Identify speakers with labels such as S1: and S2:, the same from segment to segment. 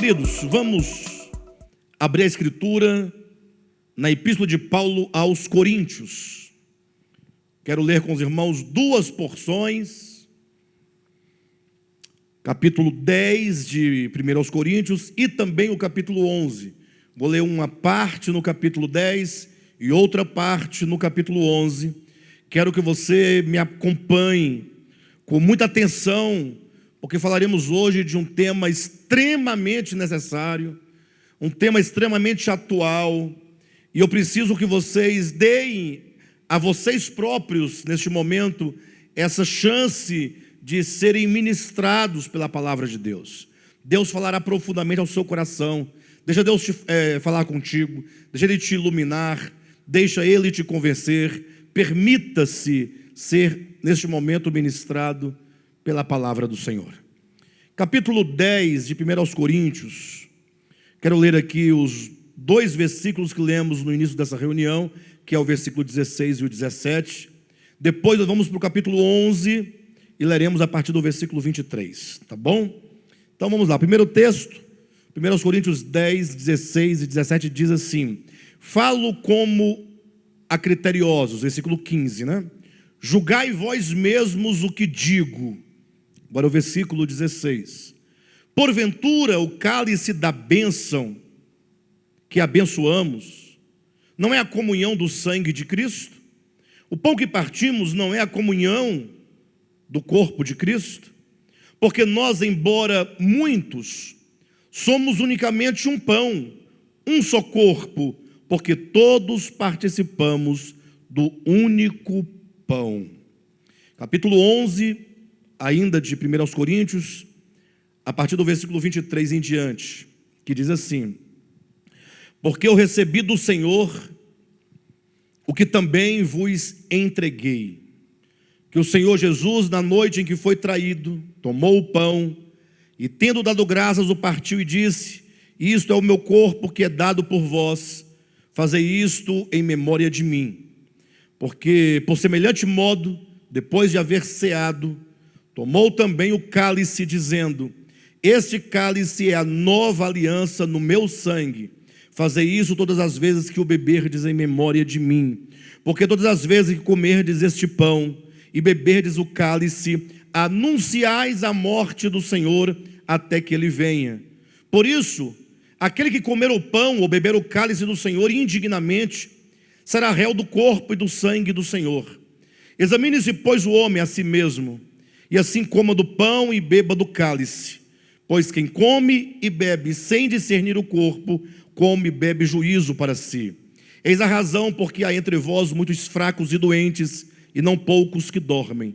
S1: Queridos, vamos abrir a Escritura na Epístola de Paulo aos Coríntios. Quero ler com os irmãos duas porções, capítulo 10 de 1 aos Coríntios e também o capítulo 11. Vou ler uma parte no capítulo 10 e outra parte no capítulo 11. Quero que você me acompanhe com muita atenção, porque falaremos hoje de um tema extremamente necessário, um tema extremamente atual, e eu preciso que vocês deem a vocês próprios, neste momento, essa chance de serem ministrados pela palavra de Deus. Deus falará profundamente ao seu coração. Deixa Deus falar contigo, deixa Ele te iluminar, deixa Ele te convencer. Permita-se ser, neste momento, ministrado pela palavra do Senhor. Capítulo 10 de 1 aos Coríntios. Quero ler aqui os dois versículos que lemos no início dessa reunião, que é o versículo 16 e o 17. Depois nós vamos para o capítulo 11 e leremos a partir do versículo 23, tá bom? Então vamos lá, primeiro texto, 1 aos Coríntios 10, 16 e 17 diz assim: falo como a criteriosos, versículo 15, né? Julgai vós mesmos o que digo. Agora o versículo 16: porventura o cálice da bênção que abençoamos não é a comunhão do sangue de Cristo? O pão que partimos não é a comunhão do corpo de Cristo? Porque nós, embora muitos, somos unicamente um pão, um só corpo, porque todos participamos do único pão. Capítulo 11, ainda de 1 aos Coríntios, a partir do versículo 23 em diante, que diz assim: porque eu recebi do Senhor o que também vos entreguei, que o Senhor Jesus, na noite em que foi traído, tomou o pão e, tendo dado graças, o partiu e disse: isto é o meu corpo que é dado por vós, fazei isto em memória de mim. Porque, por semelhante modo, depois de haver ceado, tomou também o cálice, dizendo: este cálice é a nova aliança no meu sangue. Fazei isso todas as vezes que o beberdes em memória de mim. Porque todas as vezes que comerdes este pão e beberdes o cálice, anunciais a morte do Senhor até que Ele venha. Por isso, aquele que comer o pão ou beber o cálice do Senhor indignamente, será réu do corpo e do sangue do Senhor. Examine-se, pois, o homem a si mesmo, e assim coma do pão e beba do cálice. Pois quem come e bebe sem discernir o corpo, come e bebe juízo para si. Eis a razão porque há entre vós muitos fracos e doentes, e não poucos que dormem.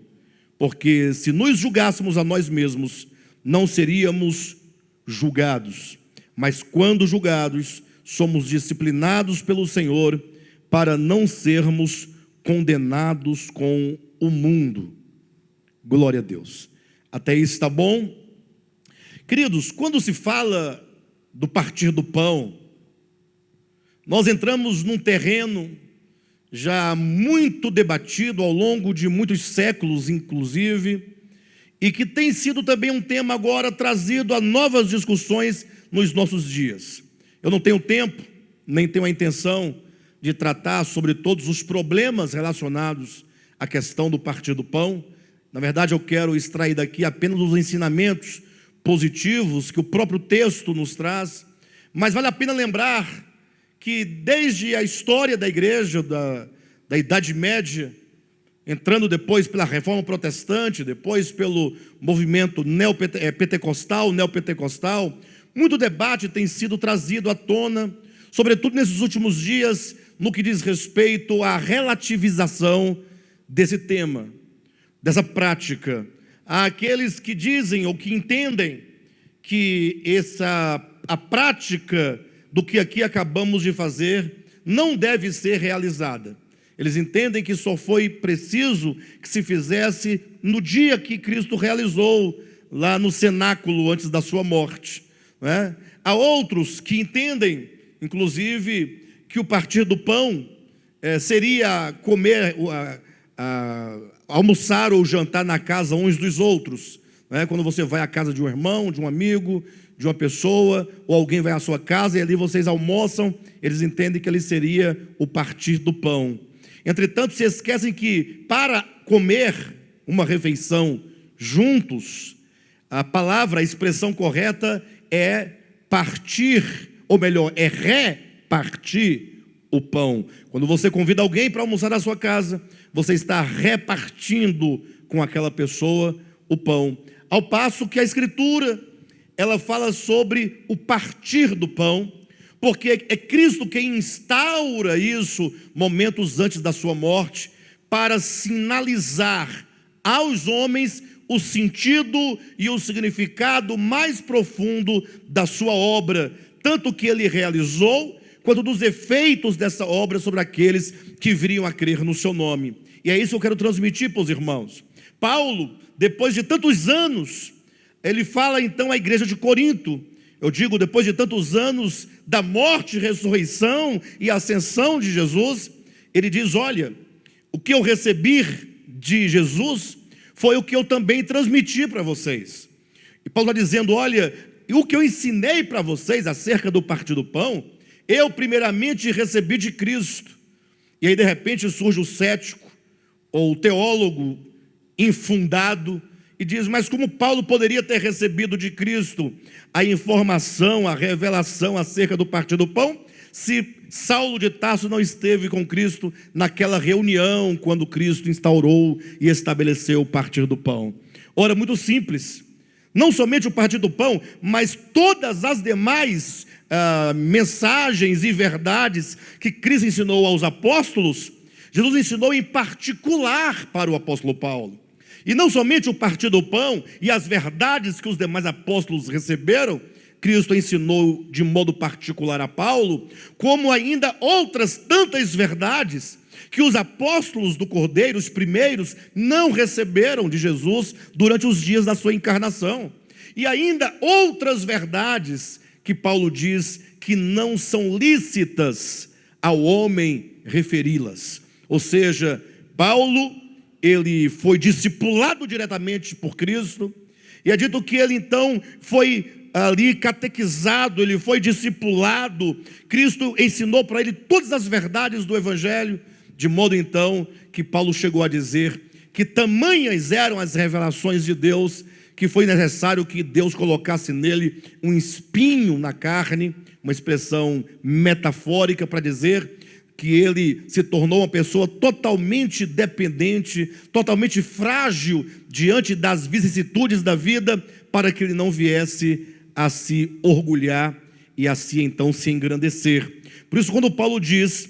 S1: Porque se nos julgássemos a nós mesmos, não seríamos julgados. Mas quando julgados, somos disciplinados pelo Senhor, para não sermos condenados com o mundo. Glória a Deus. Até aí está bom? Queridos, quando se fala do partir do pão, nós entramos num terreno já muito debatido ao longo de muitos séculos, inclusive, e que tem sido também um tema agora trazido a novas discussões nos nossos dias. Eu não tenho tempo, nem tenho a intenção de tratar sobre todos os problemas relacionados à questão do partir do pão. Na verdade, eu quero extrair daqui apenas os ensinamentos positivos que o próprio texto nos traz, mas vale a pena lembrar que desde a história da igreja, da Idade Média, entrando depois pela Reforma Protestante, depois pelo movimento neopentecostal, muito debate tem sido trazido à tona, sobretudo nesses últimos dias, no que diz respeito à relativização desse tema, dessa prática. Há aqueles que dizem ou que entendem que a prática do que aqui acabamos de fazer não deve ser realizada. Eles entendem que só foi preciso que se fizesse no dia que Cristo realizou lá no cenáculo antes da sua morte, né? Há outros que entendem, inclusive, que o partir do pão seria comer, almoçar ou jantar na casa uns dos outros, né? Quando você vai à casa de um irmão, de um amigo, de uma pessoa, ou alguém vai à sua casa e ali vocês almoçam, eles entendem que ali seria o partir do pão. Entretanto, se esquecem que para comer uma refeição juntos, a palavra, a expressão correta é partir, ou melhor, é repartir o pão. Quando você convida alguém para almoçar na sua casa, você está repartindo com aquela pessoa o pão. Ao passo que a Escritura, ela fala sobre o partir do pão, porque é Cristo quem instaura isso momentos antes da sua morte, para sinalizar aos homens o sentido e o significado mais profundo da sua obra, tanto que ele realizou, quanto dos efeitos dessa obra sobre aqueles que viriam a crer no seu nome. E é isso que eu quero transmitir para os irmãos. Paulo, depois de tantos anos, ele fala então à igreja de Corinto, eu digo, depois de tantos anos da morte, ressurreição e ascensão de Jesus, ele diz: olha, o que eu recebi de Jesus foi o que eu também transmiti para vocês. E Paulo está dizendo: olha, o que eu ensinei para vocês acerca do partir do pão, eu primeiramente recebi de Cristo. E aí de repente surge o cético, ou o teólogo infundado, e diz: mas como Paulo poderia ter recebido de Cristo a informação, a revelação acerca do partir do pão, se Saulo de Tarso não esteve com Cristo naquela reunião, quando Cristo instaurou e estabeleceu o partir do pão? Ora, muito simples, não somente o partir do pão, mas todas as demais mensagens e verdades que Cristo ensinou aos apóstolos, Jesus ensinou em particular para o apóstolo Paulo. E não somente o partir do pão e as verdades que os demais apóstolos receberam, Cristo ensinou de modo particular a Paulo, como ainda outras tantas verdades que os apóstolos do Cordeiro, os primeiros, não receberam de Jesus durante os dias da sua encarnação. E ainda outras verdades que Paulo diz que não são lícitas ao homem referi-las. Ou seja, Paulo, ele foi discipulado diretamente por Cristo, e é dito que ele então foi ali catequizado, ele foi discipulado, Cristo ensinou para ele todas as verdades do Evangelho, de modo então que Paulo chegou a dizer que tamanhas eram as revelações de Deus, que foi necessário que Deus colocasse nele um espinho na carne, uma expressão metafórica para dizer que ele se tornou uma pessoa totalmente dependente, totalmente frágil diante das vicissitudes da vida, para que ele não viesse a se orgulhar e assim então se engrandecer. Por isso, quando Paulo diz: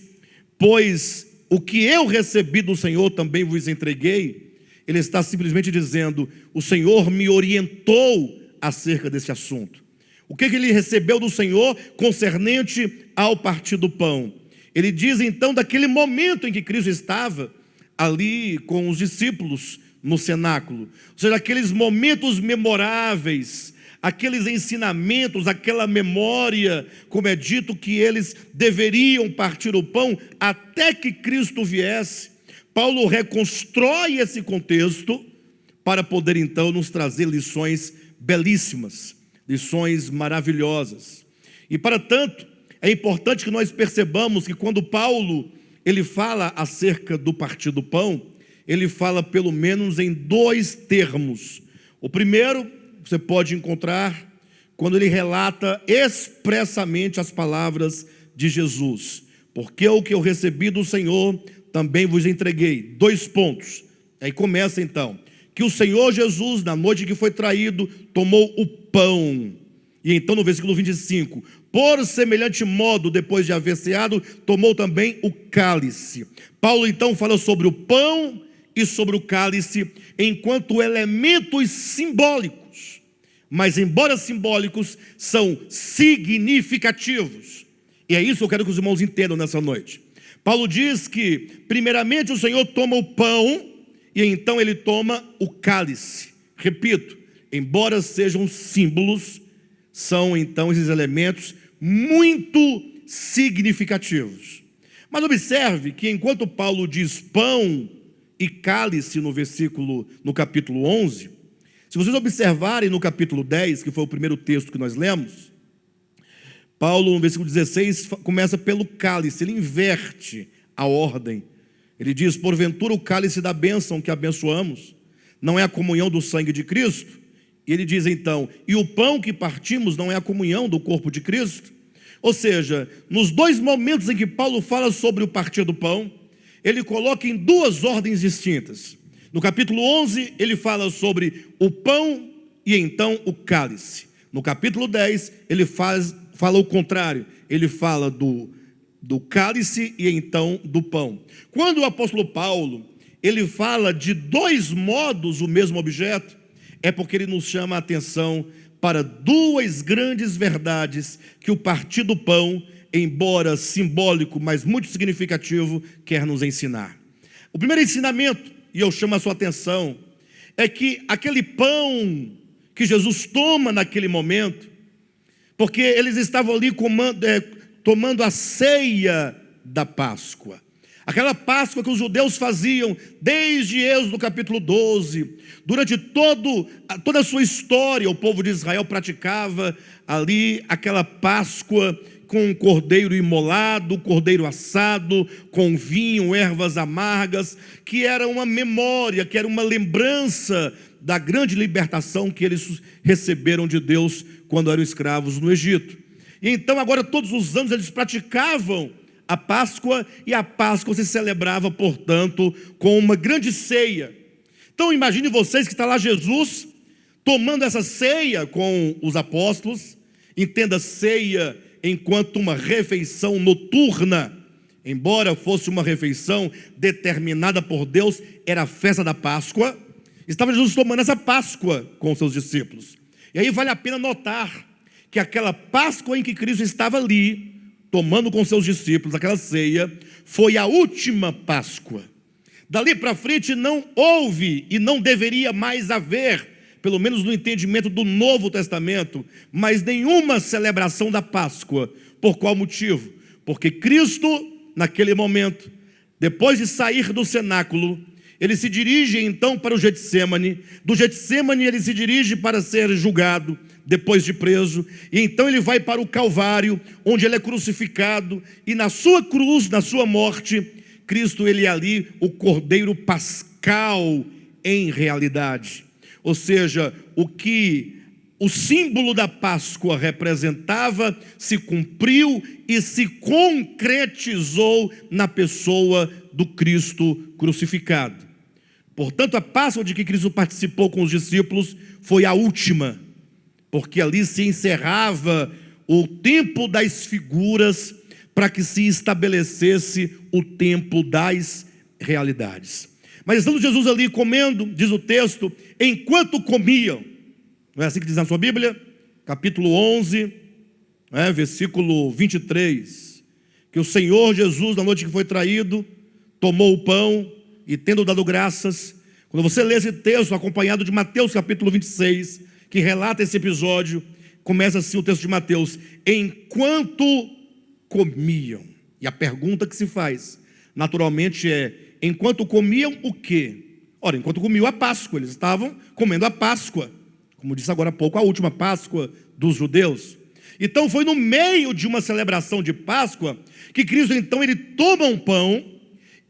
S1: pois o que eu recebi do Senhor também vos entreguei, ele está simplesmente dizendo: o Senhor me orientou acerca desse assunto. O que ele recebeu do Senhor concernente ao partir do pão? Ele diz então daquele momento em que Cristo estava ali com os discípulos no cenáculo, ou seja, aqueles momentos memoráveis, aqueles ensinamentos, aquela memória, como é dito que eles deveriam partir o pão até que Cristo viesse. Paulo reconstrói esse contexto para poder então nos trazer lições belíssimas, lições maravilhosas. E para tanto, é importante que nós percebamos que quando Paulo ele fala acerca do partir do pão, ele fala pelo menos em dois termos. O primeiro você pode encontrar quando ele relata expressamente as palavras de Jesus: porque o que eu recebi do Senhor também vos entreguei. 2 pontos. Aí começa então: que o Senhor Jesus, na noite que foi traído, tomou o pão. E então no versículo 25: por semelhante modo, depois de haver ceado, tomou também o cálice. Paulo então fala sobre o pão e sobre o cálice enquanto elementos simbólicos, mas embora simbólicos, são significativos. E é isso que eu quero que os irmãos entendam nessa noite. Paulo diz que primeiramente o Senhor toma o pão e então ele toma o cálice. Repito, embora sejam símbolos, são então esses elementos muito significativos. Mas observe que enquanto Paulo diz pão e cálice no capítulo 11, Se vocês observarem no capítulo 10, que foi o primeiro texto que nós lemos, Paulo, no versículo 16, começa pelo cálice, ele inverte a ordem. Ele diz: porventura o cálice da bênção que abençoamos não é a comunhão do sangue de Cristo? E ele diz então: e o pão que partimos não é a comunhão do corpo de Cristo? Ou seja, nos dois momentos em que Paulo fala sobre o partir do pão, ele coloca em duas ordens distintas. No capítulo 11, ele fala sobre o pão e então o cálice. No capítulo 10, ele fala o contrário. Ele fala do cálice e então do pão. Quando o apóstolo Paulo, ele fala de dois modos o mesmo objeto, é porque ele nos chama a atenção para duas grandes verdades que o partir do pão, embora simbólico, mas muito significativo, quer nos ensinar. O primeiro ensinamento, e eu chamo a sua atenção, é que aquele pão que Jesus toma naquele momento, porque eles estavam ali tomando a ceia da Páscoa. Aquela Páscoa que os judeus faziam desde Êxodo capítulo 12, durante toda a sua história, o povo de Israel praticava ali aquela Páscoa com um cordeiro imolado, cordeiro assado, com vinho, ervas amargas, que era uma memória, que era uma lembrança da grande libertação que eles receberam de Deus quando eram escravos no Egito. E então agora todos os anos eles praticavam a Páscoa, e a Páscoa se celebrava, portanto, com uma grande ceia. Então imagine vocês que está lá Jesus tomando essa ceia com os apóstolos. Entenda ceia enquanto uma refeição noturna, embora fosse uma refeição determinada por Deus, era a festa da Páscoa. Estava Jesus tomando essa Páscoa com os seus discípulos. E aí vale a pena notar que aquela Páscoa em que Cristo estava ali, tomando com seus discípulos aquela ceia, foi a última Páscoa. Dali para frente não houve e não deveria mais haver, pelo menos no entendimento do Novo Testamento, mais nenhuma celebração da Páscoa. Por qual motivo? Porque Cristo, naquele momento, depois de sair do cenáculo, ele se dirige então para o Getsêmani. Do Getsêmani ele se dirige para ser julgado, depois de preso, e então ele vai para o Calvário, onde ele é crucificado, e na sua cruz, na sua morte, Cristo, ele é ali o Cordeiro Pascal em realidade. Ou seja, o que o símbolo da Páscoa representava se cumpriu e se concretizou na pessoa do Cristo crucificado. Portanto, a Páscoa de que Cristo participou com os discípulos foi a última, porque ali se encerrava o tempo das figuras para que se estabelecesse o tempo das realidades. Mas estando Jesus ali comendo, diz o texto, enquanto comiam, não é assim que diz na sua Bíblia? Capítulo 11, versículo 23, que o Senhor Jesus, na noite que foi traído, tomou o pão e tendo dado graças. Quando você lê esse texto, acompanhado de Mateus capítulo 26, que relata esse episódio, começa assim o texto de Mateus: enquanto comiam. E a pergunta que se faz, naturalmente, é: enquanto comiam o quê? Ora, enquanto comiam a Páscoa, eles estavam comendo a Páscoa, como disse agora há pouco, a última Páscoa dos judeus. Então foi no meio de uma celebração de Páscoa que Cristo então ele toma um pão,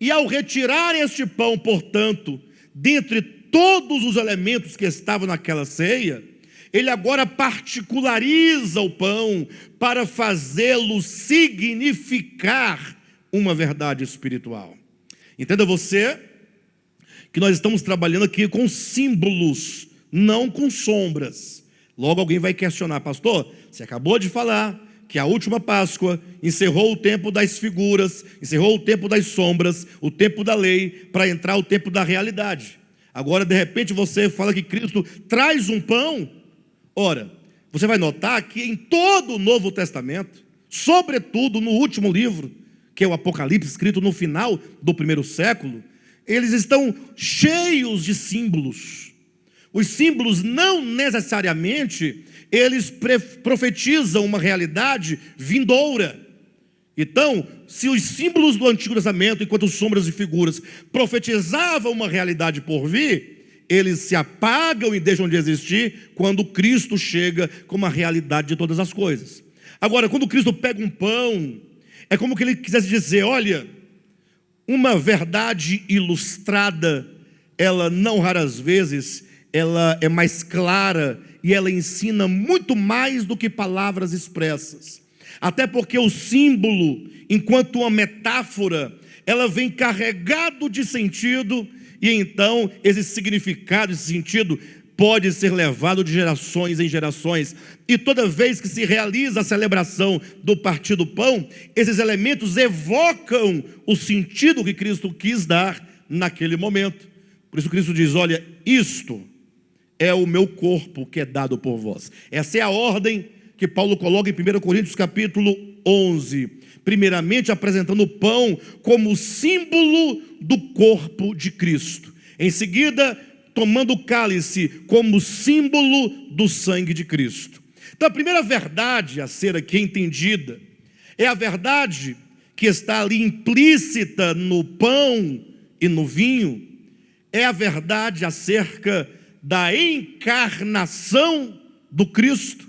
S1: e ao retirar este pão, portanto, dentre todos os elementos que estavam naquela ceia, ele agora particulariza o pão para fazê-lo significar uma verdade espiritual. Entenda você que nós estamos trabalhando aqui com símbolos, não com sombras. Logo alguém vai questionar: pastor, você acabou de falar que a última Páscoa encerrou o tempo das figuras, encerrou o tempo das sombras, o tempo da lei, para entrar o tempo da realidade. Agora de repente você fala que Cristo traz um pão. Ora, você vai notar que em todo o Novo Testamento, sobretudo no último livro, que é o Apocalipse, escrito no final do primeiro século, eles estão cheios de símbolos. Os símbolos não necessariamente eles profetizam uma realidade vindoura. Então, se os símbolos do Antigo Testamento, enquanto sombras e figuras, profetizavam uma realidade por vir, eles se apagam e deixam de existir quando Cristo chega como a realidade de todas as coisas. Agora, quando Cristo pega um pão, é como que ele quisesse dizer: olha, uma verdade ilustrada, ela não raras vezes, ela é mais clara e ela ensina muito mais do que palavras expressas. Até porque o símbolo, enquanto uma metáfora, ela vem carregado de sentido, e então esse significado, esse sentido pode ser levado de gerações em gerações. E toda vez que se realiza a celebração do partir do pão, esses elementos evocam o sentido que Cristo quis dar naquele momento. Por isso Cristo diz: olha, isto é o meu corpo que é dado por vós. Essa é a ordem que Paulo coloca em 1 Coríntios capítulo 11. Primeiramente apresentando o pão como símbolo do corpo de Cristo. Em seguida, tomando o cálice como símbolo do sangue de Cristo. Então a primeira verdade a ser aqui entendida é a verdade que está ali implícita no pão e no vinho. É a verdade acerca da encarnação do Cristo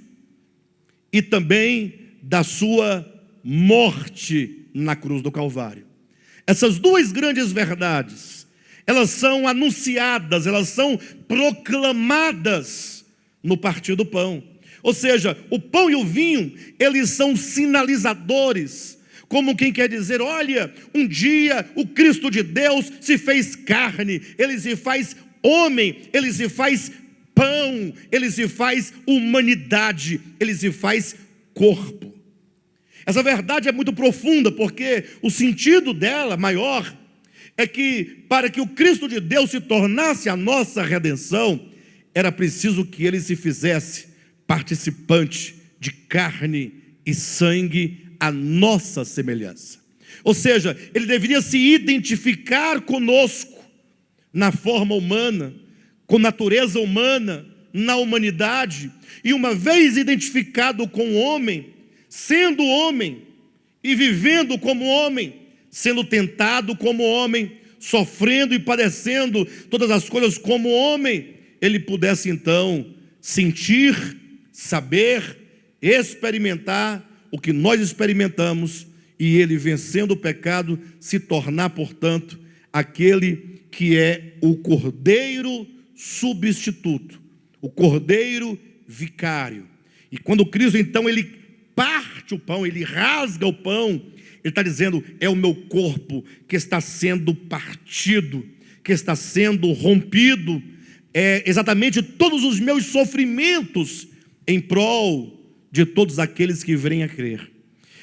S1: e também da sua morte na cruz do Calvário. Essas duas grandes verdades, elas são anunciadas, elas são proclamadas no partir do pão. Ou seja, o pão e o vinho, eles são sinalizadores, como quem quer dizer: olha, um dia o Cristo de Deus se fez carne, ele se faz homem, ele se faz pão, ele se faz humanidade, ele se faz corpo. Essa verdade é muito profunda, porque o sentido dela maior é que para que o Cristo de Deus se tornasse a nossa redenção, era preciso que ele se fizesse participante de carne e sangue à nossa semelhança. Ou seja, ele deveria se identificar conosco na forma humana, com natureza humana, na humanidade, e uma vez identificado com o homem, sendo homem e vivendo como homem, sendo tentado como homem, sofrendo e padecendo todas as coisas como homem, ele pudesse então sentir, saber, experimentar o que nós experimentamos, e ele, vencendo o pecado, se tornar, portanto, aquele que é o Cordeiro substituto, o Cordeiro vicário. E quando Cristo então ele parte o pão, ele rasga o pão, ele está dizendo: é o meu corpo que está sendo partido, que está sendo rompido, é exatamente todos os meus sofrimentos em prol de todos aqueles que virem a crer.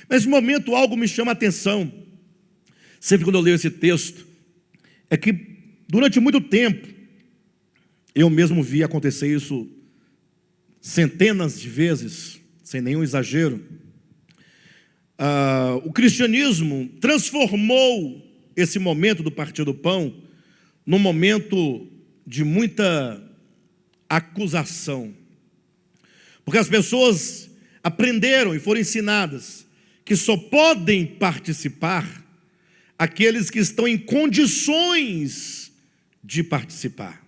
S1: Nesse momento algo me chama a atenção, sempre quando eu leio esse texto, é que durante muito tempo, eu mesmo vi acontecer isso centenas de vezes, sem nenhum exagero. O cristianismo transformou esse momento do partir do pão num momento de muita acusação, porque as pessoas aprenderam e foram ensinadas que só podem participar aqueles que estão em condições de participar.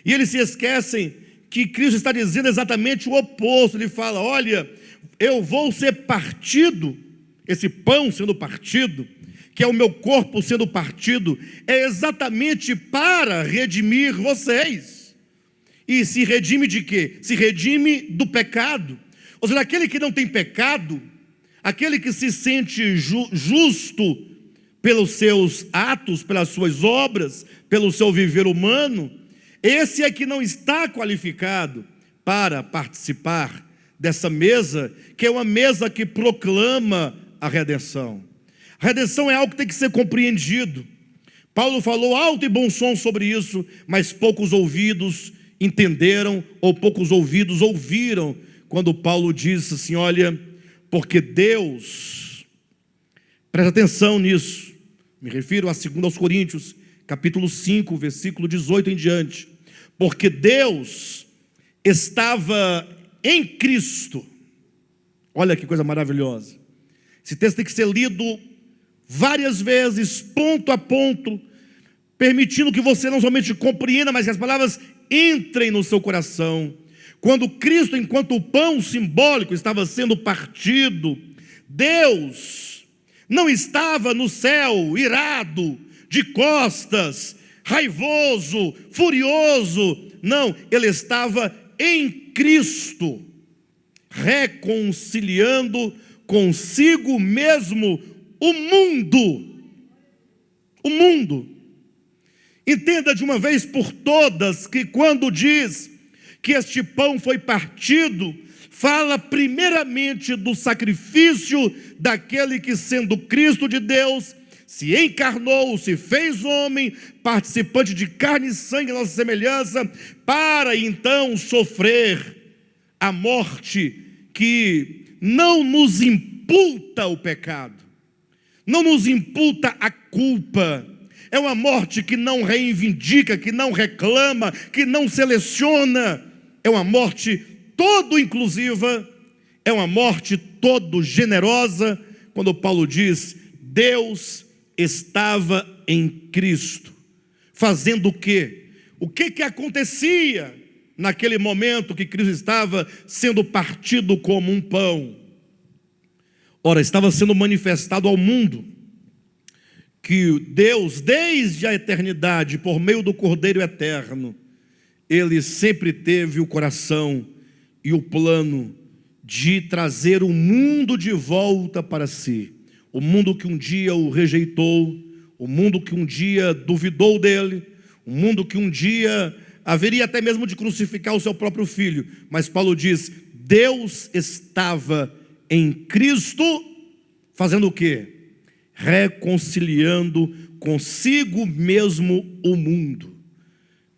S1: E eles se esquecem que Cristo está dizendo exatamente o oposto. Ele fala: olha, eu vou ser partido, esse pão sendo partido, que é o meu corpo sendo partido, é exatamente para redimir vocês. E se redime de quê? Se redime do pecado. Ou seja, aquele que não tem pecado, aquele que se sente justo pelos seus atos, pelas suas obras, pelo seu viver humano, esse é que não está qualificado para participar dessa mesa, que é uma mesa que proclama a redenção. A redenção é algo que tem que ser compreendido. Paulo falou alto e bom som sobre isso, mas poucos ouvidos entenderam, ou poucos ouvidos ouviram, quando Paulo disse assim: olha, porque Deus, presta atenção nisso, me refiro a 2 Coríntios, capítulo 5, versículo 18 em diante, porque Deus estava em Cristo. Olha que coisa maravilhosa. Esse texto tem que ser lido várias vezes, ponto a ponto, permitindo que você não somente compreenda, mas que as palavras entrem no seu coração. Quando Cristo, enquanto o pão simbólico estava sendo partido, Deus não estava no céu irado, de costas, raivoso, furioso. Não, ele estava em Cristo, reconciliando consigo mesmo o mundo. O mundo. Entenda de uma vez por todas que quando diz que este pão foi partido, fala primeiramente do sacrifício daquele que, sendo Cristo de Deus, se encarnou, se fez homem, participante de carne e sangue, nossa semelhança, para então sofrer a morte que não nos imputa o pecado, não nos imputa a culpa. É uma morte que não reivindica, que não reclama, que não seleciona. É uma morte todo inclusiva, é uma morte todo generosa. Quando Paulo diz, Deus estava em Cristo, fazendo o quê? O que acontecia naquele momento que Cristo estava sendo partido como um pão? Ora, estava sendo manifestado ao mundo que Deus, desde a eternidade, por meio do Cordeiro Eterno, Ele sempre teve o coração e o plano de trazer o mundo de volta para si. O mundo que um dia o rejeitou, o mundo que um dia duvidou dele, o mundo que um dia haveria até mesmo de crucificar o seu próprio filho. Mas Paulo diz, Deus estava em Cristo, fazendo o quê? Reconciliando consigo mesmo o mundo.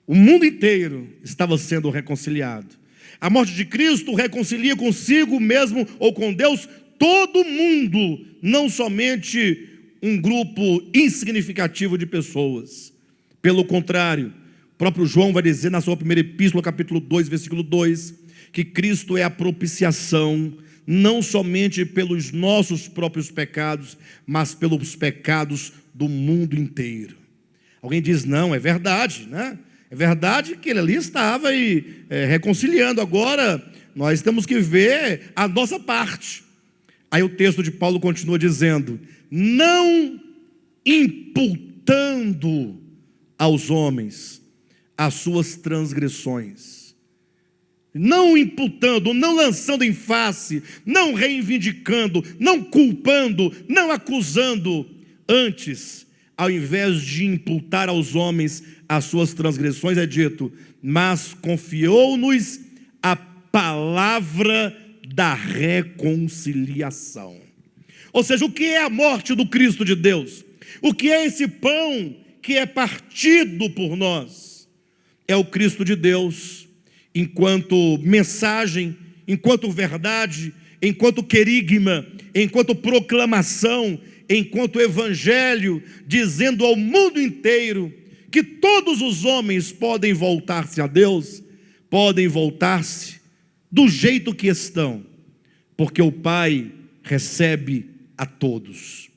S1: O mundo inteiro estava sendo reconciliado. A morte de Cristo reconcilia consigo mesmo ou com Deus todo mundo, não somente um grupo insignificativo de pessoas. Pelo contrário, o próprio João vai dizer na sua primeira epístola, capítulo 2, versículo 2, que Cristo é a propiciação, não somente pelos nossos próprios pecados, mas pelos pecados do mundo inteiro. Alguém diz, não, é verdade, né? É verdade que ele ali estava reconciliando. Agora, nós temos que ver a nossa parte. Aí o texto de Paulo continua dizendo, não imputando aos homens as suas transgressões, não imputando, não lançando em face, não reivindicando, não culpando, não acusando, antes, ao invés de imputar aos homens as suas transgressões, é dito, mas confiou-nos a palavra da reconciliação. Ou seja, o que é a morte do Cristo de Deus? O que é esse pão que é partido por nós? É o Cristo de Deus, enquanto mensagem, enquanto verdade, enquanto querigma, enquanto proclamação, enquanto evangelho, dizendo ao mundo inteiro que todos os homens podem voltar-se a Deus, podem voltar-se do jeito que estão, porque o Pai recebe a todos.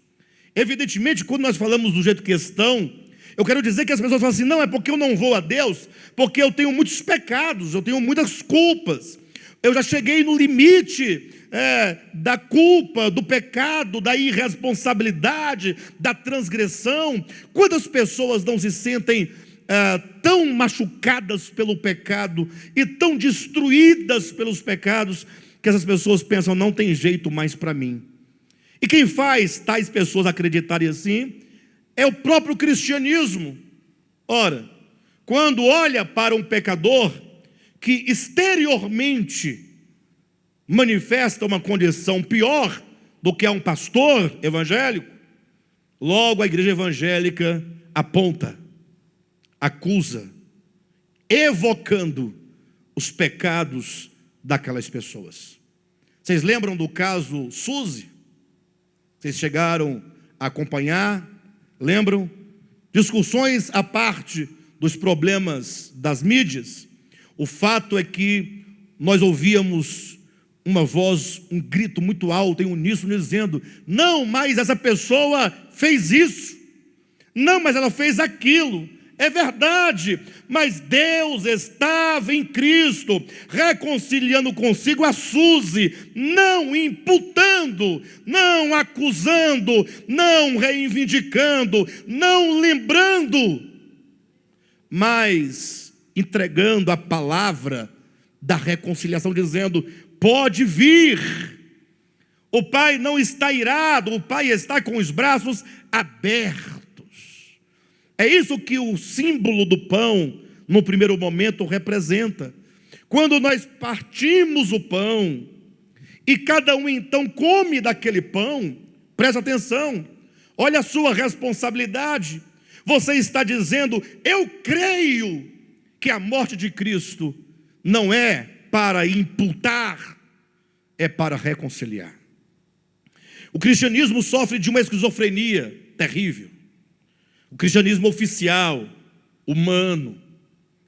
S1: Evidentemente, quando nós falamos do jeito que estão, eu quero dizer que as pessoas falam assim, não, é porque eu não vou a Deus, porque eu tenho muitos pecados, eu tenho muitas culpas, eu já cheguei no limite da culpa, do pecado, da irresponsabilidade, da transgressão. Quantas pessoas não se sentem tão machucadas pelo pecado e tão destruídas pelos pecados, que essas pessoas pensam, não tem jeito mais para mim. E quem faz tais pessoas acreditarem assim é o próprio cristianismo. Ora, quando olha para um pecador que exteriormente manifesta uma condição pior do que a um pastor evangélico, logo a igreja evangélica aponta, acusa, evocando os pecados daquelas pessoas. Vocês lembram do caso Suzy? Vocês chegaram a acompanhar? Lembram? Discussões à parte dos problemas das mídias. O fato é que nós ouvíamos uma voz, um grito muito alto em uníssono dizendo, não, mas essa pessoa fez isso, não, mas ela fez aquilo, É verdade, mas Deus estava em Cristo, reconciliando consigo a Suzy, não imputando, não acusando, não reivindicando, não lembrando, mas entregando a palavra da reconciliação, dizendo: pode vir. O Pai não está irado, o Pai está com os braços abertos. É isso que o símbolo do pão, no primeiro momento, representa. Quando nós partimos o pão, e cada um então come daquele pão, presta atenção, olha a sua responsabilidade. Você está dizendo: eu creio que a morte de Cristo não é para imputar, é para reconciliar. O cristianismo sofre de uma esquizofrenia terrível. O cristianismo oficial, humano,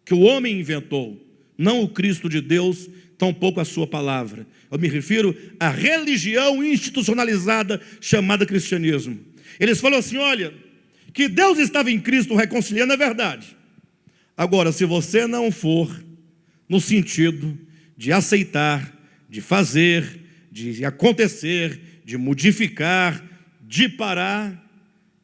S1: que o homem inventou, não o Cristo de Deus, tampouco a sua palavra. Eu me refiro à religião institucionalizada chamada cristianismo. Eles falam assim: olha, que Deus estava em Cristo reconciliando, é verdade. Agora, se você não for no sentido de aceitar, de fazer, de acontecer, de modificar, de parar,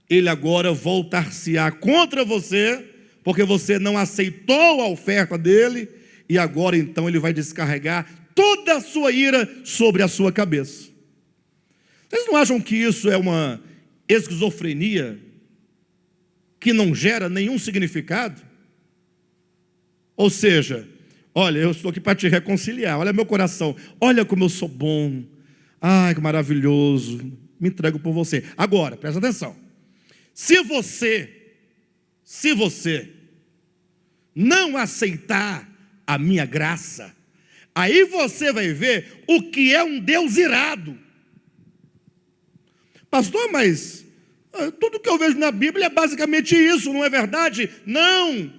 S1: ele agora voltar-se-á contra você, porque você não aceitou a oferta dele, e agora então ele vai descarregar toda a sua ira sobre a sua cabeça. Vocês não acham que isso é uma esquizofrenia que não gera nenhum significado? Ou seja, olha, eu estou aqui para te reconciliar, olha meu coração, olha como eu sou bom, ai que maravilhoso, me entrego por você. Agora, presta atenção, se você não aceitar a minha graça, aí você vai ver o que é um Deus irado. Pastor, mas tudo que eu vejo na Bíblia é basicamente isso, não é verdade? Não,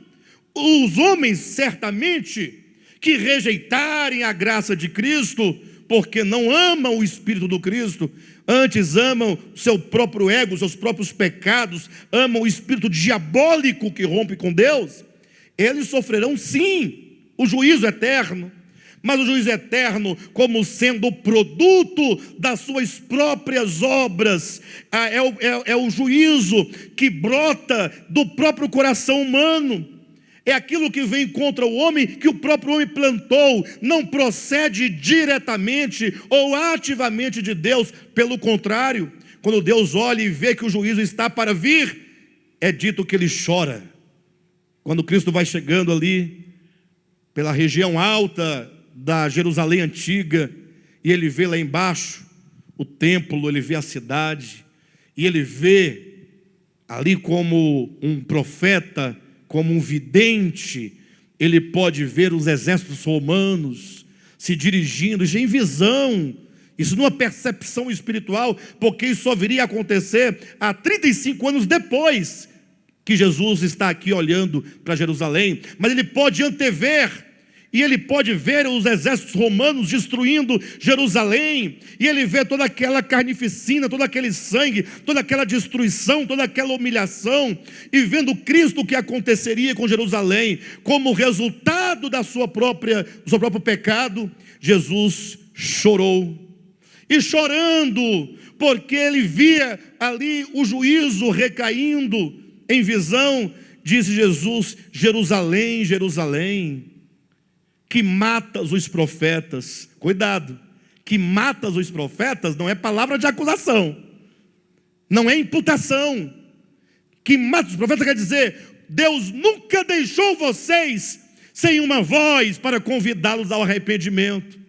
S1: os homens certamente que rejeitarem a graça de Cristo, porque não amam o Espírito do Cristo, antes amam o seu próprio ego, seus próprios pecados, amam o espírito diabólico que rompe com Deus, eles sofrerão sim o juízo eterno, mas o juízo eterno como sendo produto das suas próprias obras, é o juízo que brota do próprio coração humano, é aquilo que vem contra o homem, que o próprio homem plantou, não procede diretamente ou ativamente de Deus, pelo contrário, quando Deus olha e vê que o juízo está para vir, é dito que ele chora. Quando Cristo vai chegando ali, pela região alta da Jerusalém antiga, e ele vê lá embaixo o templo, ele vê a cidade, e ele vê ali como um profeta, como um vidente, ele pode ver os exércitos romanos se dirigindo, já em visão, isso numa percepção espiritual, porque isso só viria a acontecer há 35 anos depois que Jesus está aqui olhando para Jerusalém, mas ele pode antever, e ele pode ver os exércitos romanos destruindo Jerusalém, e ele vê toda aquela carnificina, todo aquele sangue, toda aquela destruição, toda aquela humilhação, e vendo Cristo, o que aconteceria com Jerusalém, como resultado do seu próprio pecado, Jesus chorou, e chorando, porque ele via ali o juízo recaindo em visão, disse Jesus: Jerusalém, Jerusalém, que matas os profetas. Cuidado, que matas os profetas não é palavra de acusação, não é imputação. Que matas os profetas quer dizer: Deus nunca deixou vocês sem uma voz para convidá-los ao arrependimento.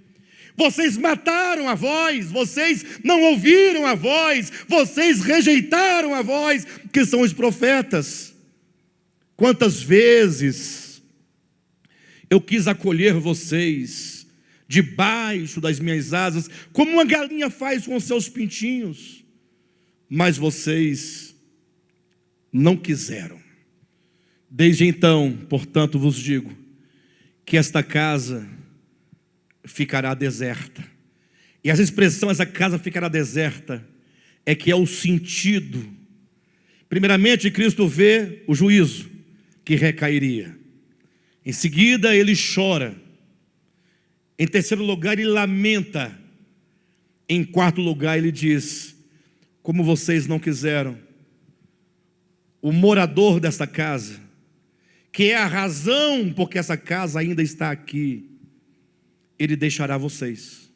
S1: Vocês mataram a voz, vocês não ouviram a voz, vocês rejeitaram a voz, que são os profetas. Quantas vezes eu quis acolher vocês debaixo das minhas asas, como uma galinha faz com seus pintinhos, mas vocês não quiseram. Desde então, portanto, vos digo que esta casa ficará deserta. E essa expressão, essa casa ficará deserta, é que é o sentido. Primeiramente, Cristo vê o juízo. que recairia. Em seguida, ele chora. Em terceiro lugar, ele lamenta. Em quarto lugar, ele diz: como vocês não quiseram, o morador desta casa, que é a razão porque essa casa ainda está aqui, ele deixará vocês.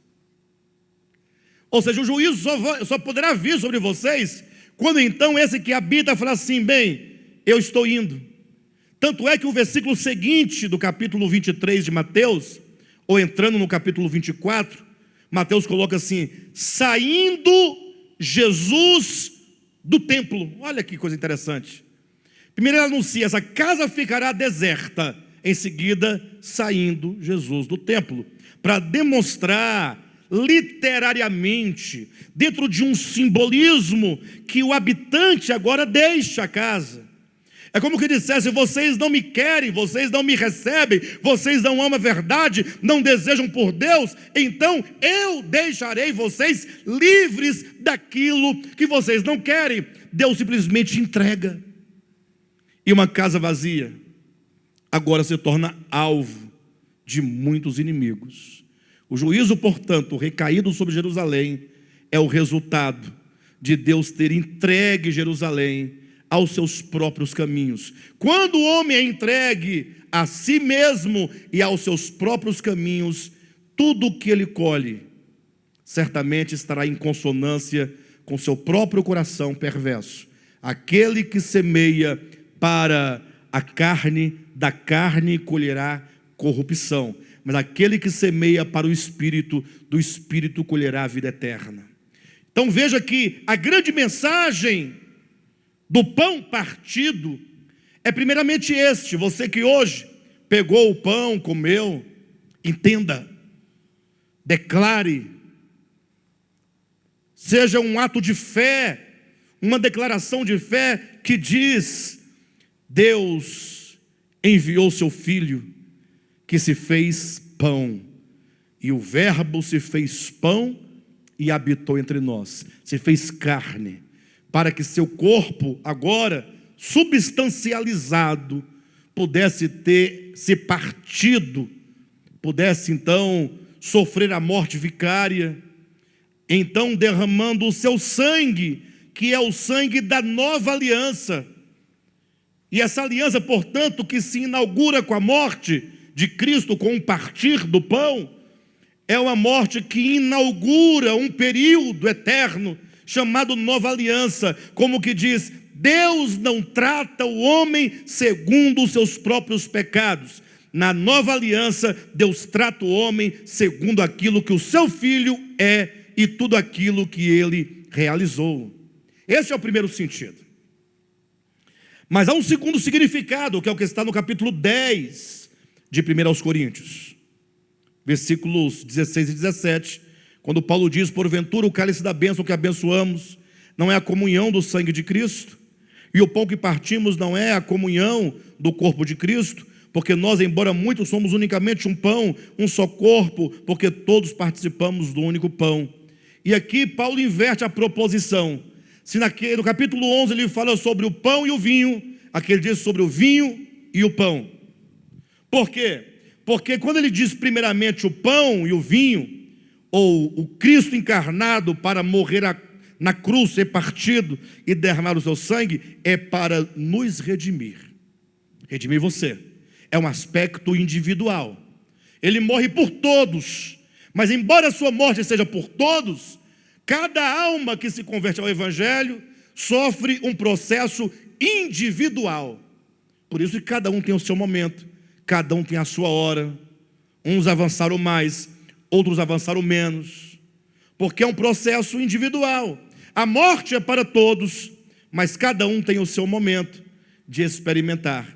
S1: Ou seja, o juízo só poderá vir sobre vocês quando então esse que habita falar assim: bem, eu estou indo. Tanto é que o versículo seguinte do capítulo 23 de Mateus, ou entrando no capítulo 24, Mateus coloca assim: saindo Jesus do templo. Olha que coisa interessante. Primeiro ele anuncia: essa casa ficará deserta. Em seguida, saindo Jesus do templo, para demonstrar literariamente, dentro de um simbolismo, que o habitante agora deixa a casa. É como que dissesse: vocês não me querem, vocês não me recebem, vocês não amam a verdade, não desejam por Deus, então eu deixarei vocês livres daquilo que vocês não querem. Deus simplesmente entrega. E uma casa vazia agora se torna alvo de muitos inimigos. O juízo, portanto, recaído sobre Jerusalém, é o resultado de Deus ter entregue Jerusalém aos seus próprios caminhos. Quando o homem é entregue a si mesmo e aos seus próprios caminhos, tudo o que ele colhe certamente estará em consonância com seu próprio coração perverso. Aquele que semeia para a carne, da carne colherá corrupção, mas aquele que semeia para o Espírito, do Espírito colherá a vida eterna. Então veja que a grande mensagem do pão partido é primeiramente este: você que hoje pegou o pão, comeu, entenda, declare, seja um ato de fé, uma declaração de fé que diz: Deus enviou seu Filho, que se fez pão, e o Verbo se fez pão e habitou entre nós, se fez carne, para que seu corpo, agora substancializado, pudesse ter se partido, pudesse então sofrer a morte vicária, então derramando o seu sangue, que é o sangue da nova aliança. E essa aliança, portanto, que se inaugura com a morte de Cristo, com o partir do pão, é uma morte que inaugura um período eterno chamado nova aliança, como que diz: Deus não trata o homem segundo os seus próprios pecados. Na nova aliança, Deus trata o homem segundo aquilo que o seu Filho é e tudo aquilo que ele realizou. Esse é o primeiro sentido. Mas há um segundo significado, que é o que está no capítulo 10 de 1 aos Coríntios, versículos 16 e 17, quando Paulo diz: porventura o cálice da bênção que abençoamos não é a comunhão do sangue de Cristo? E o pão que partimos não é a comunhão do corpo de Cristo? Porque nós, embora muitos, somos unicamente um pão, um só corpo, porque todos participamos do único pão. E aqui Paulo inverte a proposição. Se no capítulo 11 ele fala sobre o pão e o vinho, aqui ele diz sobre o vinho e o pão. Por quê? Porque quando ele diz primeiramente o pão e o vinho, ou o Cristo encarnado para morrer na cruz, ser partido e derramar o seu sangue, é para nos redimir. Redimir você. É um aspecto individual. Ele morre por todos, mas embora a sua morte seja por todos, cada alma que se converte ao Evangelho sofre um processo individual. Por isso que cada um tem o seu momento, cada um tem a sua hora. Uns avançaram mais, outros avançaram menos, porque é um processo individual. A morte é para todos, mas cada um tem o seu momento de experimentar.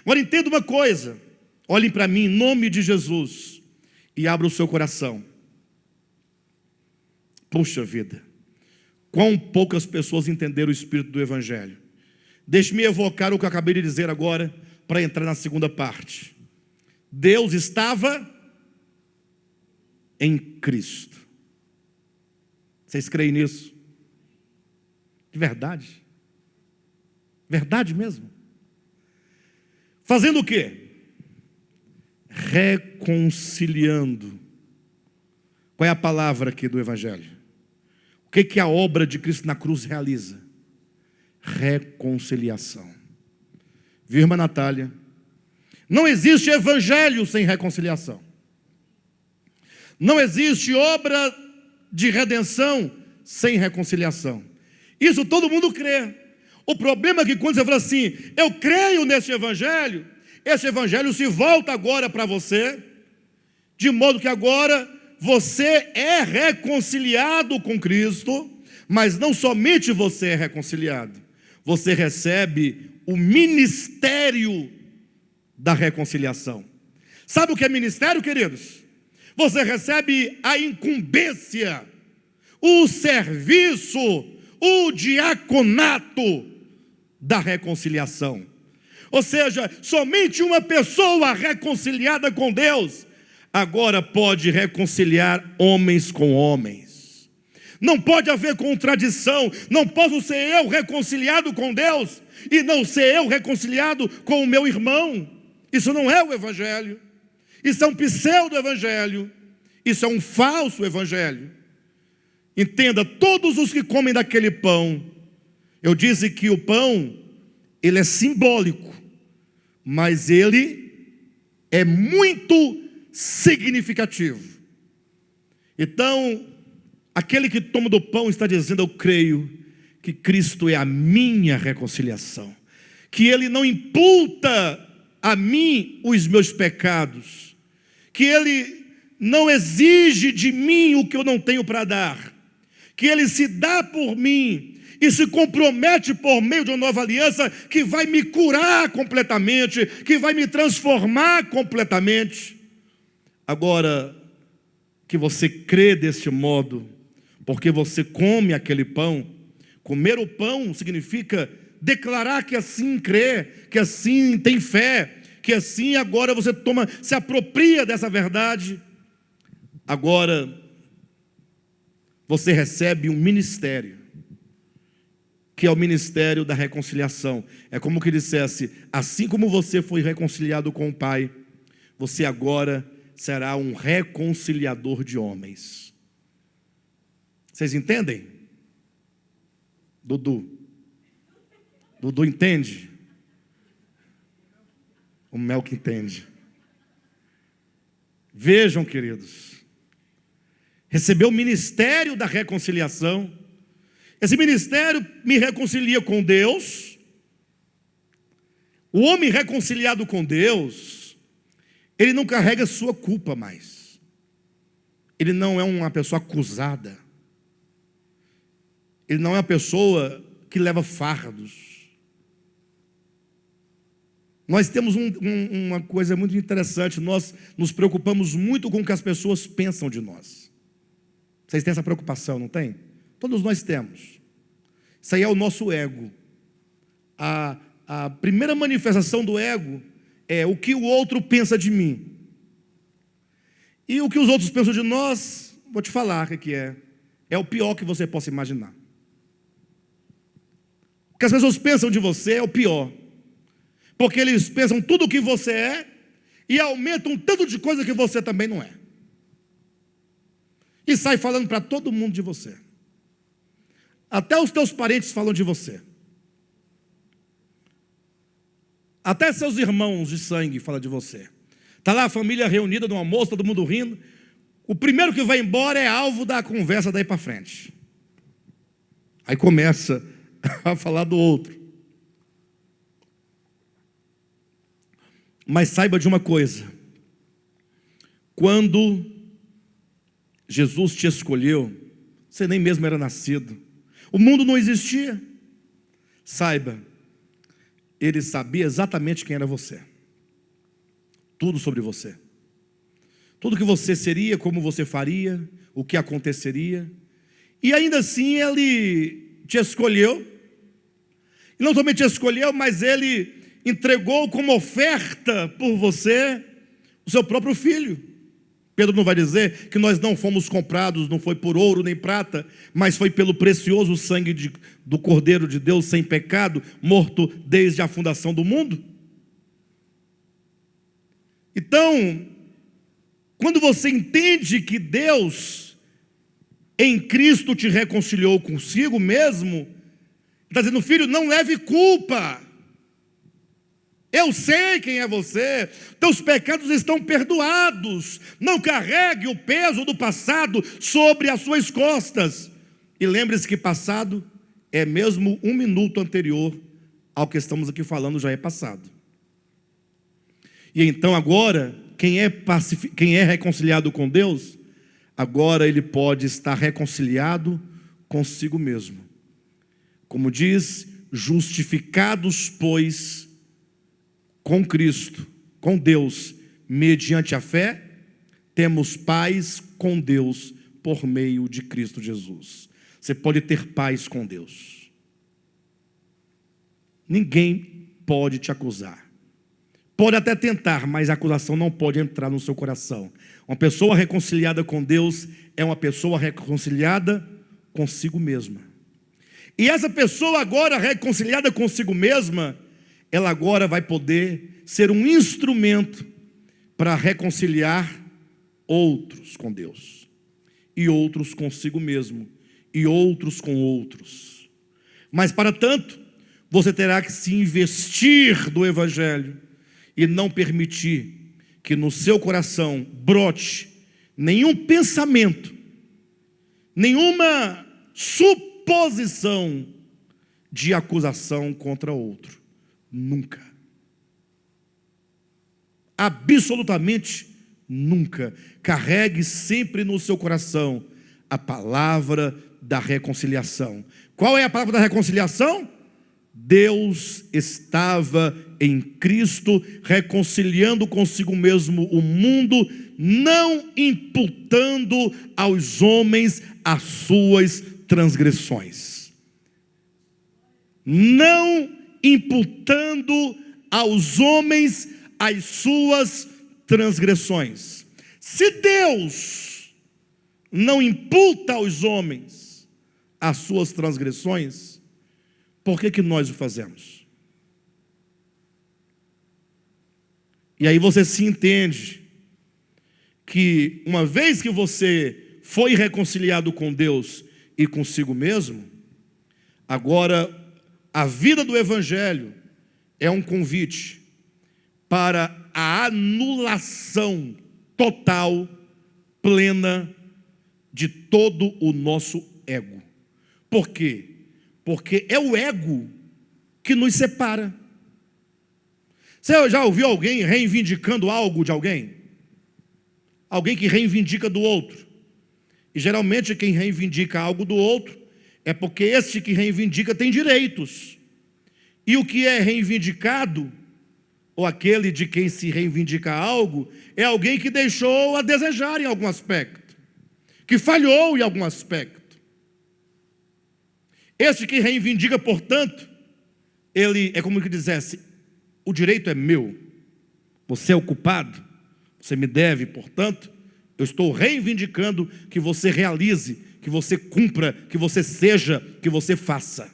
S1: Agora entenda uma coisa, olhem para mim em nome de Jesus e abra o seu coração. Puxa vida, quão poucas pessoas entenderam o espírito do Evangelho. Deixe-me evocar o que eu acabei de dizer agora, para entrar na segunda parte. Deus estava em Cristo. Vocês creem nisso? De verdade? Verdade mesmo? Fazendo o quê? Reconciliando. Qual é a palavra aqui do Evangelho? O que a obra de Cristo na cruz realiza? Reconciliação. Viu, irmã Natália? Não existe evangelho sem reconciliação. Não existe obra de redenção sem reconciliação. Isso todo mundo crê. O problema é que quando você fala assim, eu creio nesse evangelho, esse evangelho se volta agora para você, de modo que agora você é reconciliado com Cristo, mas não somente você é reconciliado, você recebe o ministério da reconciliação. Sabe o que é ministério, queridos? Você recebe a incumbência, o serviço, o diaconato da reconciliação. Ou seja, somente uma pessoa reconciliada com Deus agora pode reconciliar homens com homens. Não pode haver contradição. Não posso ser eu reconciliado com Deus e não ser eu reconciliado com o meu irmão. Isso não é o evangelho. Isso é um pseudo-evangelho. Isso é um falso evangelho. Entenda, todos os que comem daquele pão, eu disse que o pão, ele é simbólico, mas ele é muito significativo. Então, aquele que toma do pão está dizendo, eu creio que Cristo é a minha reconciliação, que Ele não imputa a mim os meus pecados, que Ele não exige de mim o que eu não tenho para dar, que Ele se dá por mim e se compromete por meio de uma nova aliança que vai me curar completamente, que vai me transformar completamente. Agora, que você crê deste modo, porque você come aquele pão. Comer o pão significa declarar que assim crê, que assim tem fé, que assim agora você se apropria dessa verdade. Agora, você recebe um ministério, que é o ministério da reconciliação. É como que dissesse, assim como você foi reconciliado com o Pai, você agora será um reconciliador de homens. Vocês entendem? Dudu entende? O Mel que entende. Vejam, queridos, recebeu o ministério da reconciliação. Esse ministério me reconcilia com Deus. O homem reconciliado com Deus, ele não carrega sua culpa mais. Ele não é uma pessoa acusada. Ele não é uma pessoa que leva fardos. Nós temos uma coisa muito interessante. Nós nos preocupamos muito com o que as pessoas pensam de nós. Vocês têm essa preocupação, não tem? Todos nós temos. Isso aí é o nosso ego. A primeira manifestação do ego é o que o outro pensa de mim. E o que os outros pensam de nós, vou te falar o que é. É o pior que você possa imaginar. O que as pessoas pensam de você é o pior. Porque eles pensam tudo o que você é e aumentam um tanto de coisa que você também não é. E sai falando para todo mundo de você. Até os teus parentes falam de você. Até seus irmãos de sangue falam de você. Está lá a família reunida no almoço, todo mundo rindo. O primeiro que vai embora é alvo da conversa daí para frente. Aí começa a falar do outro. Mas saiba de uma coisa. Quando Jesus te escolheu, você nem mesmo era nascido. O mundo não existia. Saiba, Ele sabia exatamente quem era você. Tudo sobre você. Tudo que você seria, como você faria, o que aconteceria. E ainda assim Ele te escolheu. E não somente te escolheu, mas Ele entregou como oferta por você o seu próprio filho. Pedro não vai dizer que nós não fomos comprados, não foi por ouro nem prata, mas foi pelo precioso sangue do Cordeiro de Deus sem pecado, morto desde a fundação do mundo. Então, quando você entende que Deus em Cristo te reconciliou consigo mesmo, está dizendo: filho, não leve culpa. Eu sei quem é você, teus pecados estão perdoados. Não carregue o peso do passado sobre as suas costas. E lembre-se que passado é mesmo um minuto anterior ao que estamos aqui falando, já é passado. E então agora, quem é reconciliado com Deus, agora ele pode estar reconciliado consigo mesmo. Como diz: justificados, pois, com Cristo, com Deus, mediante a fé, temos paz com Deus por meio de Cristo Jesus. Você pode ter paz com Deus. Ninguém pode te acusar. Pode até tentar, mas a acusação não pode entrar no seu coração. Uma pessoa reconciliada com Deus é uma pessoa reconciliada consigo mesma. E essa pessoa agora reconciliada consigo mesma, ela agora vai poder ser um instrumento para reconciliar outros com Deus, e outros consigo mesmo, e outros com outros. Mas para tanto, você terá que se investir do Evangelho e não permitir que no seu coração brote nenhum pensamento, nenhuma suposição de acusação contra outro. Nunca. Absolutamente nunca. Carregue sempre no seu coração a palavra da reconciliação. Qual é a palavra da reconciliação? Deus estava em Cristo reconciliando consigo mesmo o mundo, não imputando aos homens as suas transgressões. Não imputando aos homens as suas transgressões. Se Deus não imputa aos homens as suas transgressões, por que nós o fazemos? E aí você se entende que uma vez que você foi reconciliado com Deus e consigo mesmo, agora a vida do Evangelho é um convite para a anulação total, plena, de todo o nosso ego. Por quê? Porque é o ego que nos separa. Você já ouviu alguém reivindicando algo de alguém? Alguém que reivindica do outro. E geralmente quem reivindica algo do outro é porque este que reivindica tem direitos. E o que é reivindicado, ou aquele de quem se reivindica algo, é alguém que deixou a desejar em algum aspecto, que falhou em algum aspecto. Este que reivindica, portanto, ele é como que dissesse: o direito é meu, você é o culpado, você me deve, portanto, eu estou reivindicando que você realize, que você cumpra, que você seja, que você faça.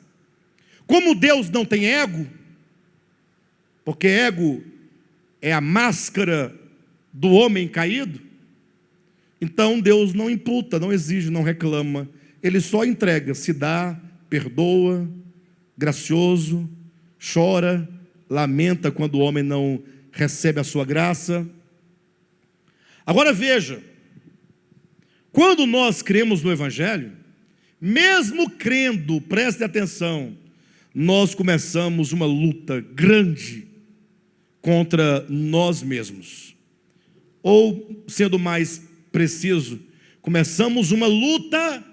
S1: Como Deus não tem ego, porque ego é a máscara do homem caído, então Deus não imputa, não exige, não reclama, Ele só entrega, se dá, perdoa, gracioso, chora, lamenta quando o homem não recebe a sua graça. Agora veja, quando nós cremos no Evangelho, mesmo crendo, preste atenção, nós começamos uma luta grande contra nós mesmos. Ou, sendo mais preciso, começamos uma luta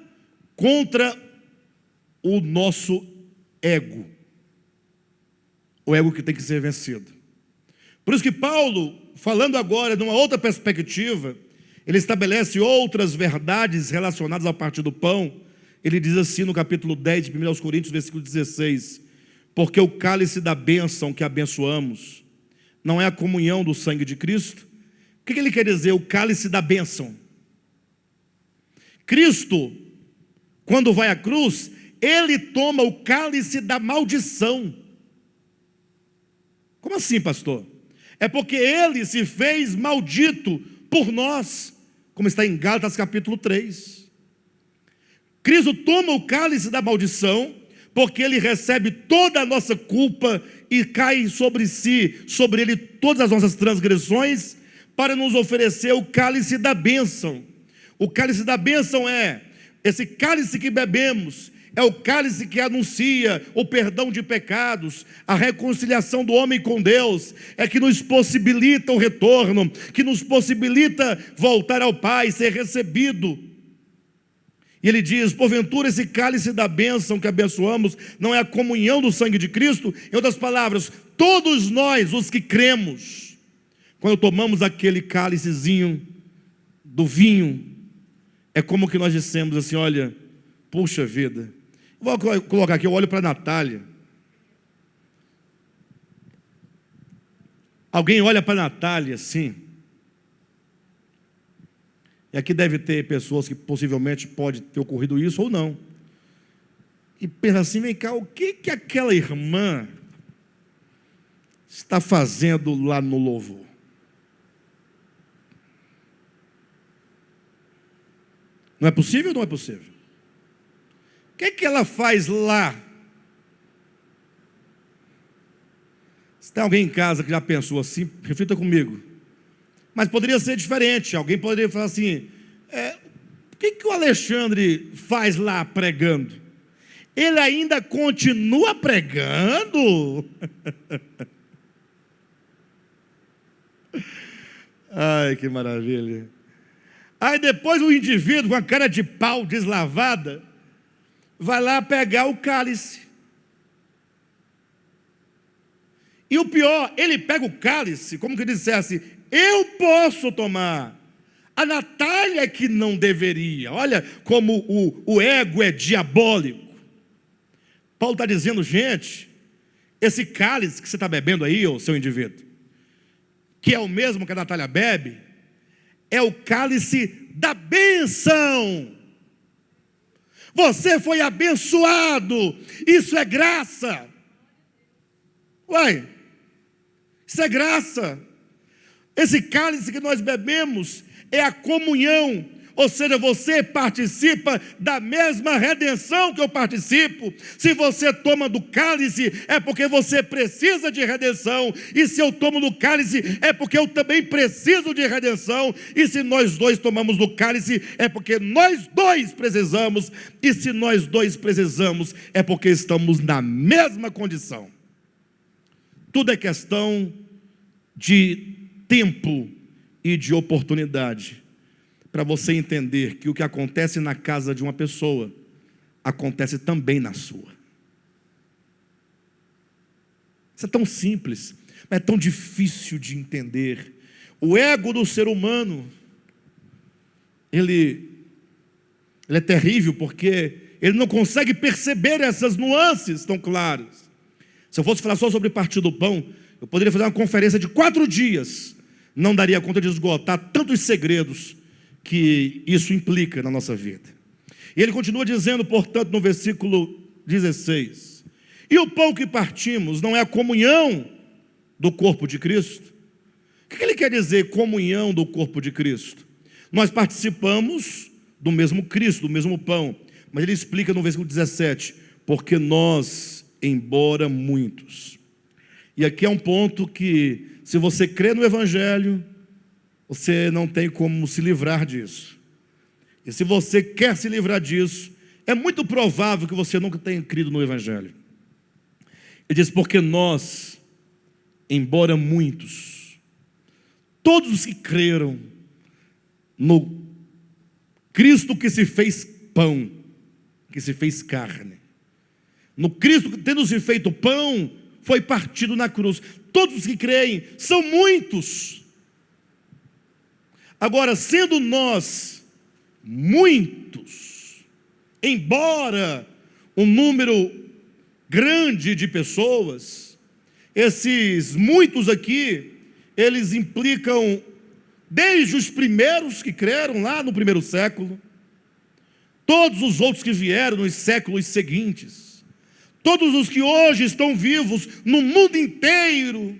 S1: contra o nosso ego. O ego que tem que ser vencido. Por isso que Paulo, falando agora de uma outra perspectiva, ele estabelece outras verdades relacionadas ao partir do pão. Ele diz assim no capítulo 10 de 1 Coríntios, versículo 16: porque o cálice da bênção que abençoamos não é a comunhão do sangue de Cristo. O que ele quer dizer, o cálice da bênção? Cristo, quando vai à cruz, ele toma o cálice da maldição. Como assim, pastor? É porque ele se fez maldito por nós, como está em Gálatas capítulo 3. Cristo toma o cálice da maldição, porque ele recebe toda a nossa culpa e cai sobre si, sobre ele todas as nossas transgressões, para nos oferecer o cálice da bênção. O cálice da bênção é esse cálice que bebemos, é o cálice que anuncia o perdão de pecados, a reconciliação do homem com Deus, é que nos possibilita o retorno, que nos possibilita voltar ao Pai, ser recebido. E ele diz: porventura esse cálice da bênção que abençoamos não é a comunhão do sangue de Cristo? Em outras palavras, todos nós, os que cremos, quando tomamos aquele cálicezinho do vinho, é como que nós dissemos assim: olha, puxa vida, vou colocar aqui, eu olho para a Natália. Alguém olha para a Natália assim, e aqui deve ter pessoas que possivelmente pode ter ocorrido isso ou não, e pensa assim: vem cá, o que aquela irmã está fazendo lá no louvor? Não é possível ou não é possível? O que ela faz lá? Se tem alguém em casa que já pensou assim, reflita comigo. Mas poderia ser diferente. Alguém poderia falar assim: o que o Alexandre faz lá pregando? Ele ainda continua pregando? Ai, que maravilha. Aí depois o indivíduo com a cara de pau deslavada vai lá pegar o cálice. E o pior, ele pega o cálice como que dissesse: eu posso tomar. A Natália é que não deveria. Olha como o ego é diabólico. Paulo está dizendo: gente, esse cálice que você está bebendo aí, ô seu indivíduo, que é o mesmo que a Natália bebe, é o cálice da bênção. Você foi abençoado. Isso é graça. Uai, isso é graça. Esse cálice que nós bebemos é a comunhão. Ou seja, você participa da mesma redenção que eu participo. Se você toma do cálice, é porque você precisa de redenção. E se eu tomo do cálice, é porque eu também preciso de redenção. E se nós dois tomamos do cálice, é porque nós dois precisamos. E se nós dois precisamos, é porque estamos na mesma condição. Tudo é questão de tempo e de oportunidade, para você entender que o que acontece na casa de uma pessoa acontece também na sua. Isso é tão simples, mas é tão difícil de entender. O ego do ser humano, ele é terrível, porque ele não consegue perceber essas nuances tão claras. Se eu fosse falar só sobre partir do pão, eu poderia fazer uma conferência de 4 dias, não daria conta de esgotar tantos segredos que isso implica na nossa vida. E ele continua dizendo, portanto, no versículo 16: e o pão que partimos não é a comunhão do corpo de Cristo? O que ele quer dizer, comunhão do corpo de Cristo? Nós participamos do mesmo Cristo, do mesmo pão, mas ele explica no versículo 17: porque nós, embora muitos. E aqui é um ponto que, se você crê no Evangelho, você não tem como se livrar disso. E se você quer se livrar disso, é muito provável que você nunca tenha crido no Evangelho. Ele diz: porque nós, embora muitos, todos os que creram no Cristo que se fez pão, que se fez carne, no Cristo que tendo se feito pão, foi partido na cruz. Todos os que creem, são muitos. Agora, sendo nós muitos, embora um número grande de pessoas, esses muitos aqui, eles implicam desde os primeiros que creram lá no primeiro século, todos os outros que vieram nos séculos seguintes, todos os que hoje estão vivos no mundo inteiro,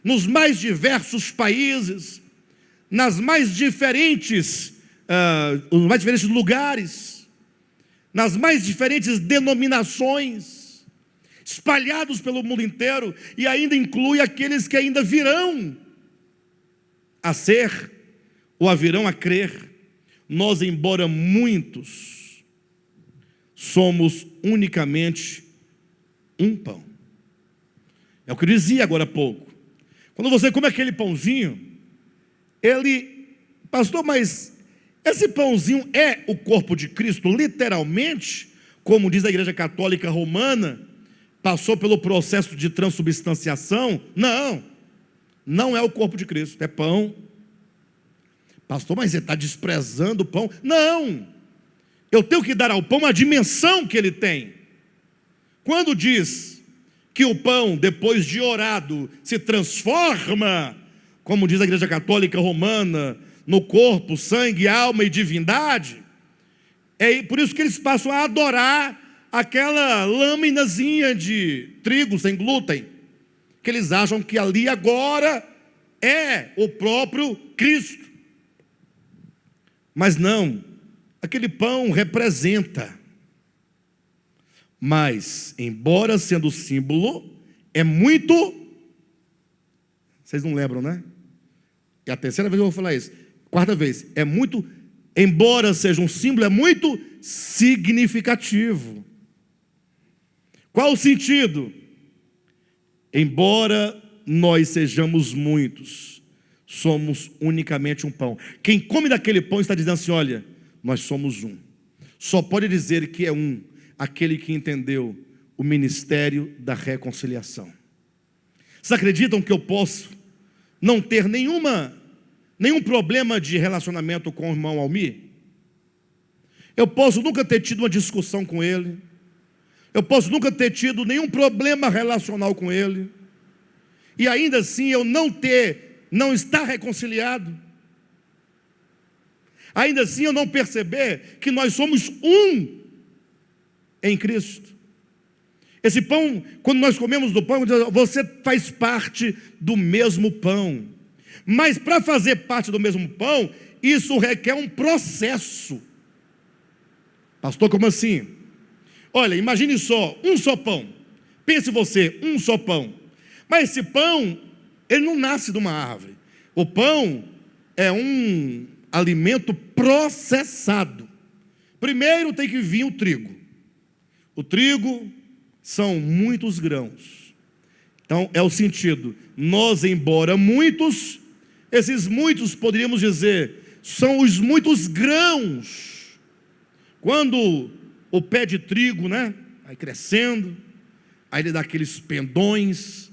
S1: nos mais diversos países, nas mais diferentes, os mais diferentes lugares, nas mais diferentes denominações, espalhados pelo mundo inteiro, e ainda inclui aqueles que ainda virão a ser, ou a virão a crer. Nós, embora muitos, somos unicamente um pão. É o que eu dizia agora há pouco. Quando você come aquele pãozinho, pastor, mas esse pãozinho é o corpo de Cristo, literalmente, como diz a Igreja Católica Romana, passou pelo processo de transubstanciação? Não, não é o corpo de Cristo, é pão. Pastor, mas você está desprezando o pão? Não, eu tenho que dar ao pão a dimensão que ele tem. Quando diz que o pão, depois de orado, se transforma, como diz a Igreja Católica Romana, no corpo, sangue, alma e divindade, é por isso que eles passam a adorar aquela lâminazinha de trigo sem glúten, que eles acham que ali agora é o próprio Cristo. Mas não, aquele pão representa. Mas, embora sendo símbolo, é muito... Vocês não lembram, né? É a terceira vez que eu vou falar isso. Quarta vez, é muito... Embora seja um símbolo, é muito significativo. Qual o sentido? Embora nós sejamos muitos, somos unicamente um pão. Quem come daquele pão está dizendo assim, olha, nós somos um. Só pode dizer que é um aquele que entendeu o ministério da reconciliação. Vocês acreditam que eu posso não ter nenhum problema de relacionamento com o irmão Almir? Eu posso nunca ter tido uma discussão com ele. Eu posso nunca ter tido nenhum problema relacional com ele. E ainda assim eu não estar reconciliado. Ainda assim eu não perceber que nós somos um em Cristo. Esse pão, quando nós comemos do pão, você faz parte do mesmo pão. Mas para fazer parte do mesmo pão, isso requer um processo. Pastor, como assim? Olha, imagine só, um só pão. Pense você, um só pão. Mas esse pão, ele não nasce de uma árvore. O pão é um alimento processado. Primeiro tem que vir o trigo. O trigo são muitos grãos. Então é o sentido, nós embora muitos, esses muitos poderíamos dizer, são os muitos grãos. Quando o pé de trigo, né, vai crescendo, aí ele dá aqueles pendões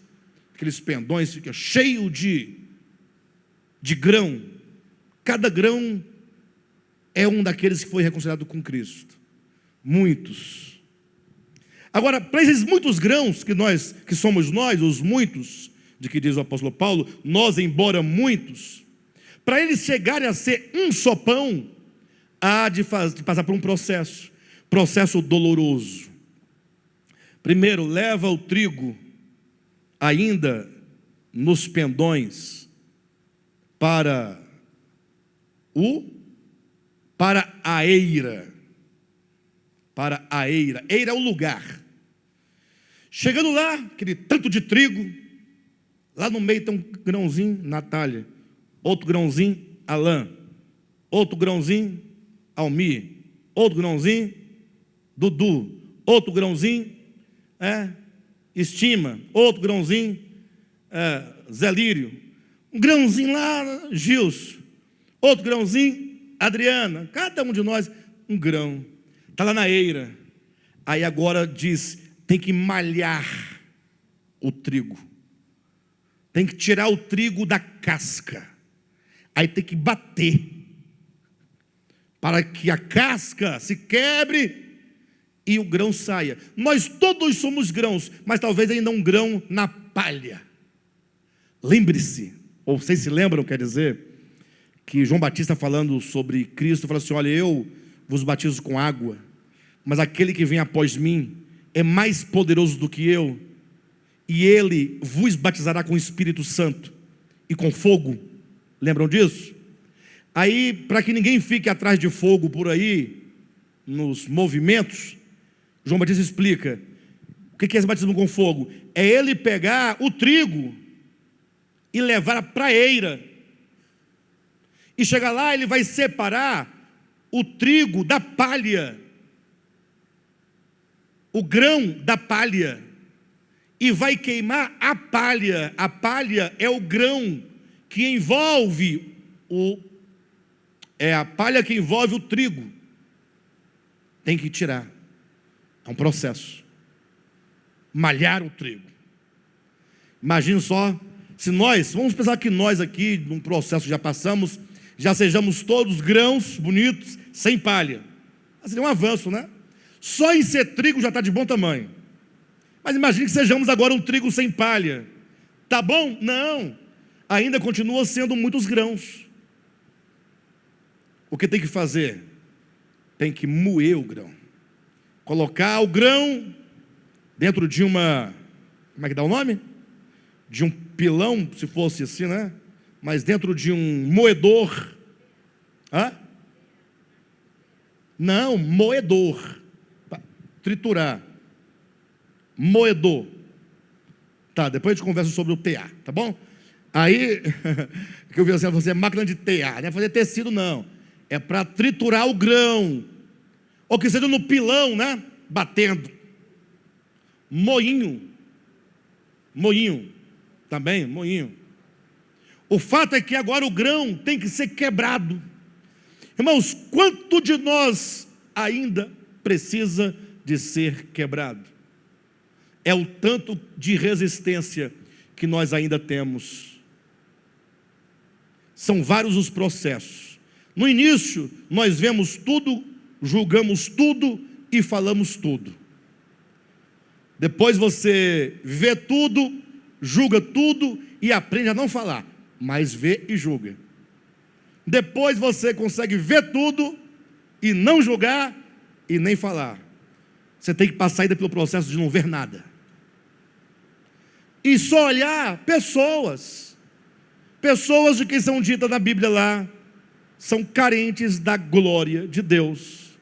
S1: fica cheio de grão. Cada grão é um daqueles que foi reconciliado com Cristo. Muitos. Agora, para esses muitos grãos que somos nós, os muitos, de que diz o apóstolo Paulo, nós embora muitos, para eles chegarem a ser um só pão, há de passar por um processo doloroso. Primeiro, leva o trigo ainda nos pendões para a eira. Para a eira. Eira é o lugar. Chegando lá, aquele tanto de trigo, lá no meio tem um grãozinho, Natália, outro grãozinho, Alain, outro grãozinho, Almir, outro grãozinho, Dudu, outro grãozinho, Estima, outro grãozinho, Zé Lírio, um grãozinho lá, Gilson, outro grãozinho, Adriana, cada um de nós, um grão, está lá na eira. Aí agora diz, tem que malhar o trigo, tem que tirar o trigo da casca, aí tem que bater, para que a casca se quebre e o grão saia. Nós todos somos grãos, mas talvez ainda um grão na palha. Lembre-se, ou vocês se lembram, quer dizer, que João Batista falando sobre Cristo, falou assim, olha, eu vos batizo com água, mas aquele que vem após mim é mais poderoso do que eu, e ele vos batizará com o Espírito Santo e com fogo. Lembram disso? Aí, para que ninguém fique atrás de fogo por aí, nos movimentos, João Batista explica: o que é esse batismo com fogo? É ele pegar o trigo e levar para a eira, e chegar lá, ele vai separar o trigo da palha, o grão da palha, e vai queimar a palha. A palha é o grão que envolve a palha que envolve o trigo. Tem que tirar. É um processo. Malhar o trigo. Imagine só, se nós, vamos pensar que nós aqui, num processo que já passamos, já sejamos todos grãos bonitos, sem palha. Seria um avanço, né? Só em ser trigo já está de bom tamanho. Mas imagine que sejamos agora um trigo sem palha. Tá bom? Não. Ainda continua sendo muitos grãos. O que tem que fazer? Tem que moer o grão. Colocar o grão dentro de uma... Como é que dá o nome? De um pilão, se fosse assim, né? Mas dentro de um moedor. Hã? Não, moedor. Triturar. Moedor. Tá, depois a gente conversa sobre o TA, tá bom? Aí, que eu vi assim, você é máquina de TA, não é fazer tecido não. É para triturar o grão. Ou que seja no pilão, né? Batendo. Moinho. Moinho. Também, moinho. O fato é que agora o grão tem que ser quebrado. Irmãos, quanto de nós ainda precisa de ser quebrado? É o tanto de resistência que nós ainda temos. São vários os processos. No início, nós vemos tudo, julgamos tudo e falamos tudo. Depois você vê tudo, julga tudo e aprende a não falar, mas vê e julga. Depois você consegue ver tudo e não julgar e nem falar. Você tem que passar ainda pelo processo de não ver nada. E só olhar pessoas de quem são ditas na Bíblia lá, são carentes da glória de Deus.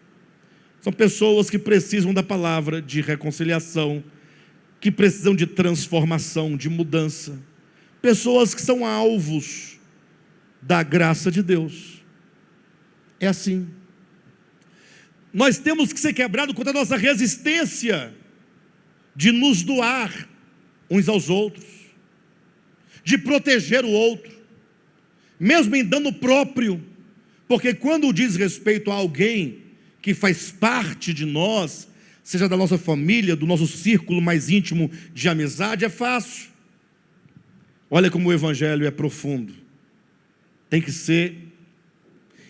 S1: São pessoas que precisam da palavra de reconciliação, que precisam de transformação, de mudança. Pessoas que são alvos da graça de Deus. É assim. Nós temos que ser quebrados contra a nossa resistência de nos doar uns aos outros, de proteger o outro, mesmo em dano próprio, porque quando diz respeito a alguém que faz parte de nós, seja da nossa família, do nosso círculo mais íntimo de amizade, é fácil. Olha como o evangelho é profundo. Tem que ser.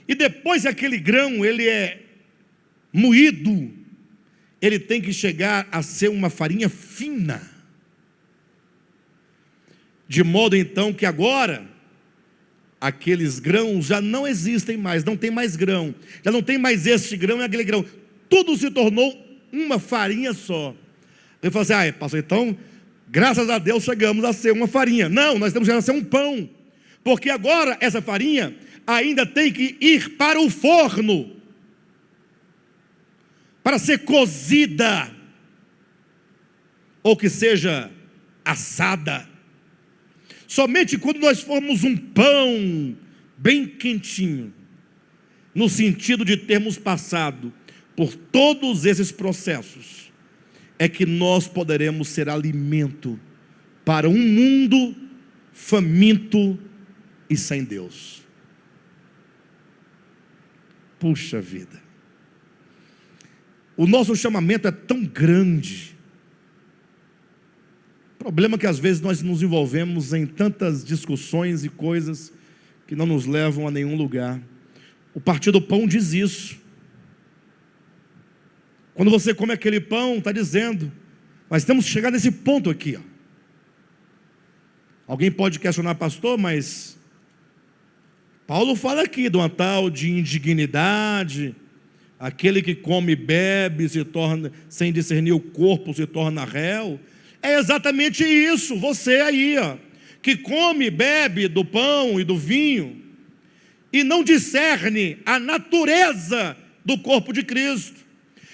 S1: E depois que aquele grão ele é moído, ele tem que chegar a ser uma farinha fina. De modo então que agora, aqueles grãos já não existem mais, não tem mais grão, já não tem mais este grão e aquele grão, tudo se tornou uma farinha só. Ele falou assim: pastor, então, graças a Deus chegamos a ser uma farinha. Não, nós temos que a ser um pão, porque agora essa farinha ainda tem que ir para o forno, para ser cozida, ou que seja assada. Somente quando nós formos um pão bem quentinho, no sentido de termos passado por todos esses processos, é que nós poderemos ser alimento para um mundo faminto e sem Deus. Puxa vida, o nosso chamamento é tão grande. O problema é que às vezes nós nos envolvemos em tantas discussões e coisas que não nos levam a nenhum lugar. O Partido do Pão diz isso. Quando você come aquele pão, está dizendo, nós temos que chegar nesse ponto aqui. Ó. Alguém pode questionar, pastor, mas Paulo fala aqui de uma tal de indignidade, aquele que come e bebe se torna, sem discernir o corpo, se torna réu. É exatamente isso, você aí, ó, que come e bebe do pão e do vinho, e não discerne a natureza do corpo de Cristo.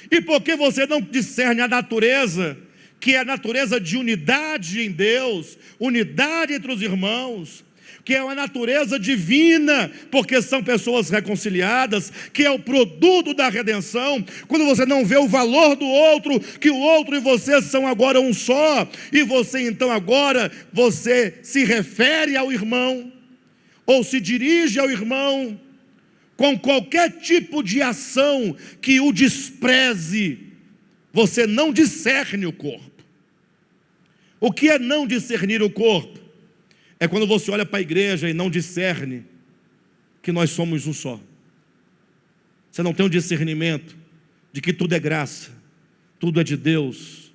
S1: E porque você não discerne a natureza, que é a natureza de unidade em Deus, unidade entre os irmãos, que é uma natureza divina, porque são pessoas reconciliadas, que é o produto da redenção, quando você não vê o valor do outro, que o outro e você são agora um só, e você então agora, você se refere ao irmão, ou se dirige ao irmão, com qualquer tipo de ação que o despreze, você não discerne o corpo. O que é não discernir o corpo? É quando você olha para a igreja e não discerne que nós somos um só. Você não tem um discernimento de que tudo é graça, tudo é de Deus,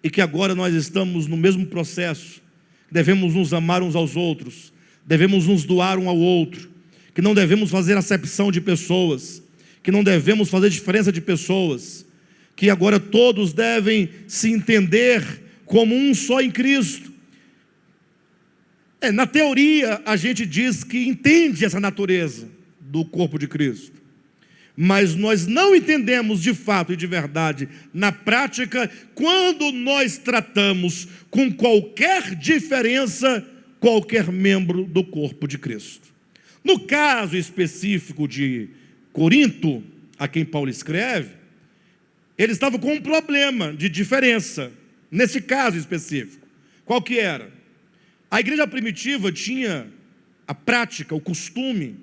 S1: e que agora nós estamos no mesmo processo, devemos nos amar uns aos outros, devemos nos doar um ao outro, que não devemos fazer acepção de pessoas, que não devemos fazer diferença de pessoas, que agora todos devem se entender como um só em Cristo. Na teoria, a gente diz que entende essa natureza do corpo de Cristo, mas nós não entendemos de fato e de verdade, na prática, quando nós tratamos com qualquer diferença, qualquer membro do corpo de Cristo. No caso específico de Corinto, a quem Paulo escreve, ele estava com um problema de diferença, nesse caso específico. Qual que era? A igreja primitiva tinha a prática, o costume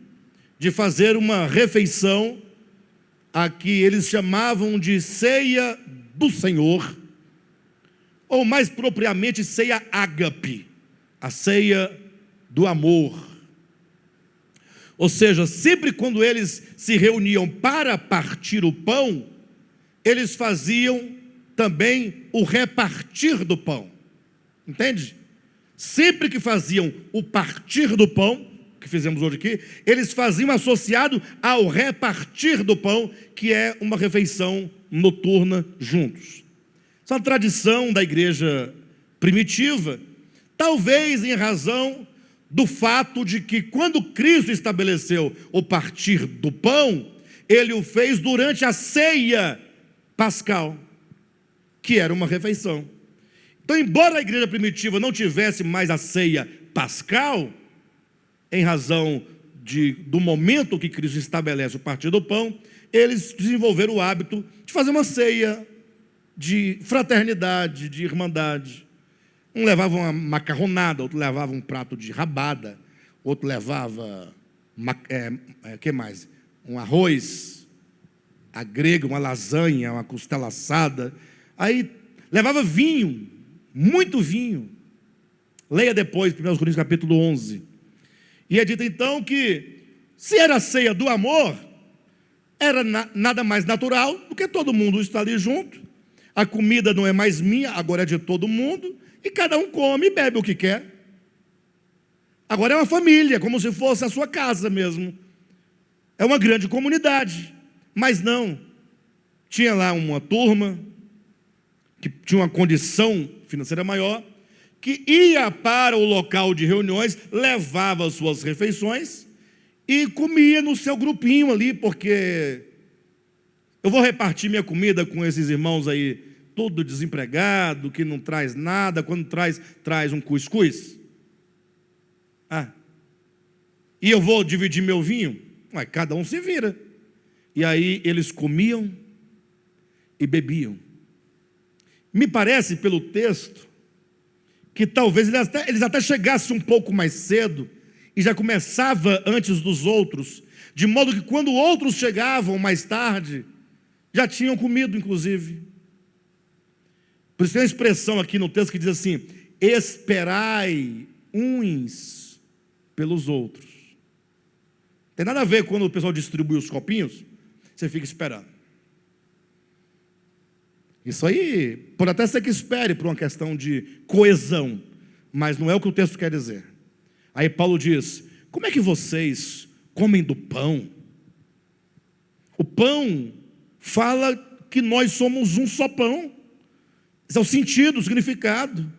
S1: de fazer uma refeição a que eles chamavam de ceia do Senhor, ou mais propriamente ceia ágape, a ceia do amor. Ou seja, sempre quando eles se reuniam para partir o pão, eles faziam também o repartir do pão, entende? Sempre que faziam o partir do pão, que fizemos hoje aqui, eles faziam associado ao repartir do pão, que é uma refeição noturna juntos. Essa é uma tradição da igreja primitiva, talvez em razão do fato de que quando Cristo estabeleceu o partir do pão, ele o fez durante a ceia pascal, que era uma refeição. Então, embora a igreja primitiva não tivesse mais a ceia pascal, em razão do momento que Cristo estabelece o partir do pão, eles desenvolveram o hábito de fazer uma ceia de fraternidade, de irmandade. Um levava uma macarronada, outro levava um prato de rabada, outro levava, que mais? Um arroz, a grega, uma lasanha, uma costela assada. Aí levava vinho, muito vinho. Leia depois, 1 Coríntios capítulo 11. E é dito então que, se era a ceia do amor, era nada mais natural do que todo mundo estar ali junto. A comida não é mais minha, agora é de todo mundo, e cada um come e bebe o que quer. Agora é uma família, como se fosse a sua casa mesmo. É uma grande comunidade, mas não. Tinha lá uma turma que tinha uma condição financeira maior, que ia para o local de reuniões, levava suas refeições e comia no seu grupinho ali, porque eu vou repartir minha comida com esses irmãos aí, todo desempregado, que não traz nada, quando traz um cuscuz. E eu vou dividir meu vinho? Cada um se vira. E aí eles comiam e bebiam. Me parece, pelo texto, que talvez eles até chegassem um pouco mais cedo e já começava antes dos outros, de modo que quando outros chegavam mais tarde, já tinham comido, inclusive. Por isso tem uma expressão aqui no texto que diz assim: esperai uns pelos outros. Tem nada a ver quando o pessoal distribui os copinhos, você fica esperando. Isso aí pode até ser que espere por uma questão de coesão, mas não é o que o texto quer dizer. Aí Paulo diz: como é que vocês comem do pão? O pão fala que nós somos um só pão. Esse é o sentido, o significado.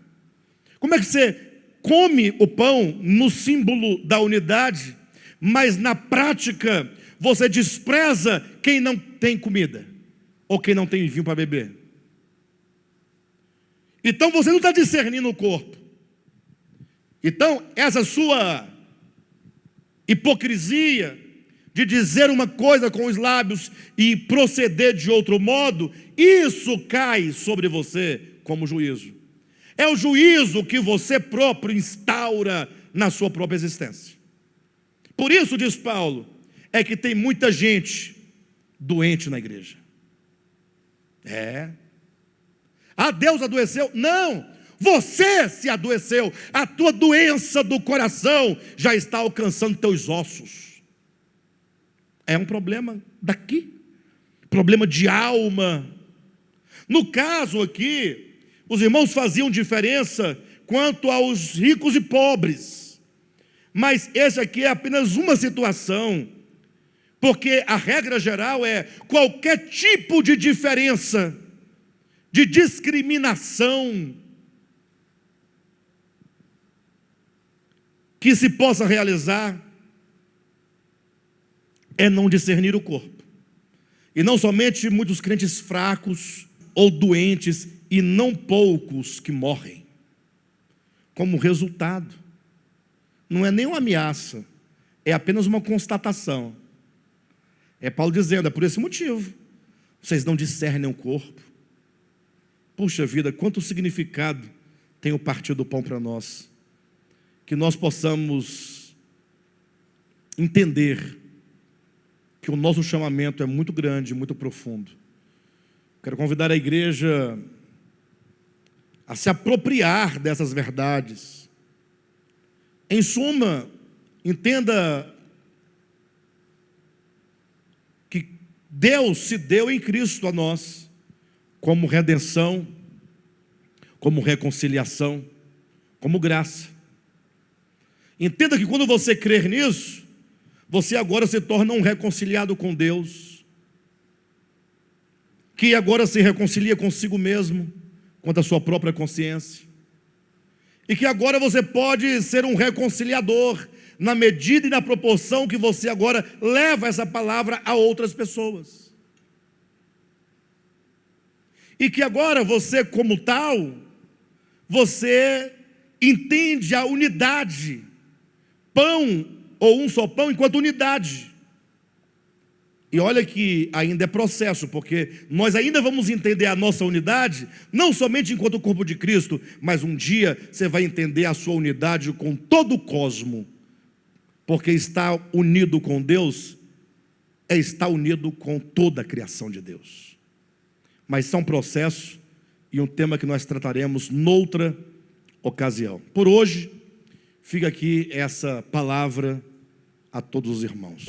S1: Como é que você come o pão no símbolo da unidade, mas na prática você despreza quem não tem comida, ou quem não tem vinho para beber? Então você não está discernindo o corpo. Então essa sua hipocrisia de dizer uma coisa com os lábios e proceder de outro modo, isso cai sobre você como juízo. É o juízo que você próprio instaura na sua própria existência. Por isso, diz Paulo, é que tem muita gente doente na igreja. Deus adoeceu? Não, você se adoeceu. A tua doença do coração já está alcançando teus ossos. É um problema daqui, problema de alma. No caso aqui, os irmãos faziam diferença quanto aos ricos e pobres, mas esse aqui é apenas uma situação, porque a regra geral é qualquer tipo de diferença, de discriminação que se possa realizar, é não discernir o corpo. E não somente muitos crentes fracos ou doentes, e não poucos que morrem. Como resultado, não é nem uma ameaça, é apenas uma constatação. É Paulo dizendo, é por esse motivo, vocês não discernem o corpo. Puxa vida, quanto significado tem o partir do pão para nós. Que nós possamos entender que o nosso chamamento é muito grande, muito profundo. Quero convidar a igreja a se apropriar dessas verdades. Em suma, entenda que Deus se deu em Cristo a nós, como redenção, como reconciliação, como graça. Entenda que quando você crer nisso, você agora se torna um reconciliado com Deus, que agora se reconcilia consigo mesmo, quanto à sua própria consciência, e que agora você pode ser um reconciliador, na medida e na proporção que você agora leva essa palavra a outras pessoas. E que agora você, como tal, você entende a unidade, pão ou um só pão enquanto unidade. E olha que ainda é processo, porque nós ainda vamos entender a nossa unidade, não somente enquanto corpo de Cristo, mas um dia você vai entender a sua unidade com todo o cosmo, porque estar unido com Deus é estar unido com toda a criação de Deus. Mas são processos e um tema que nós trataremos noutra ocasião. Por hoje, fica aqui essa palavra a todos os irmãos.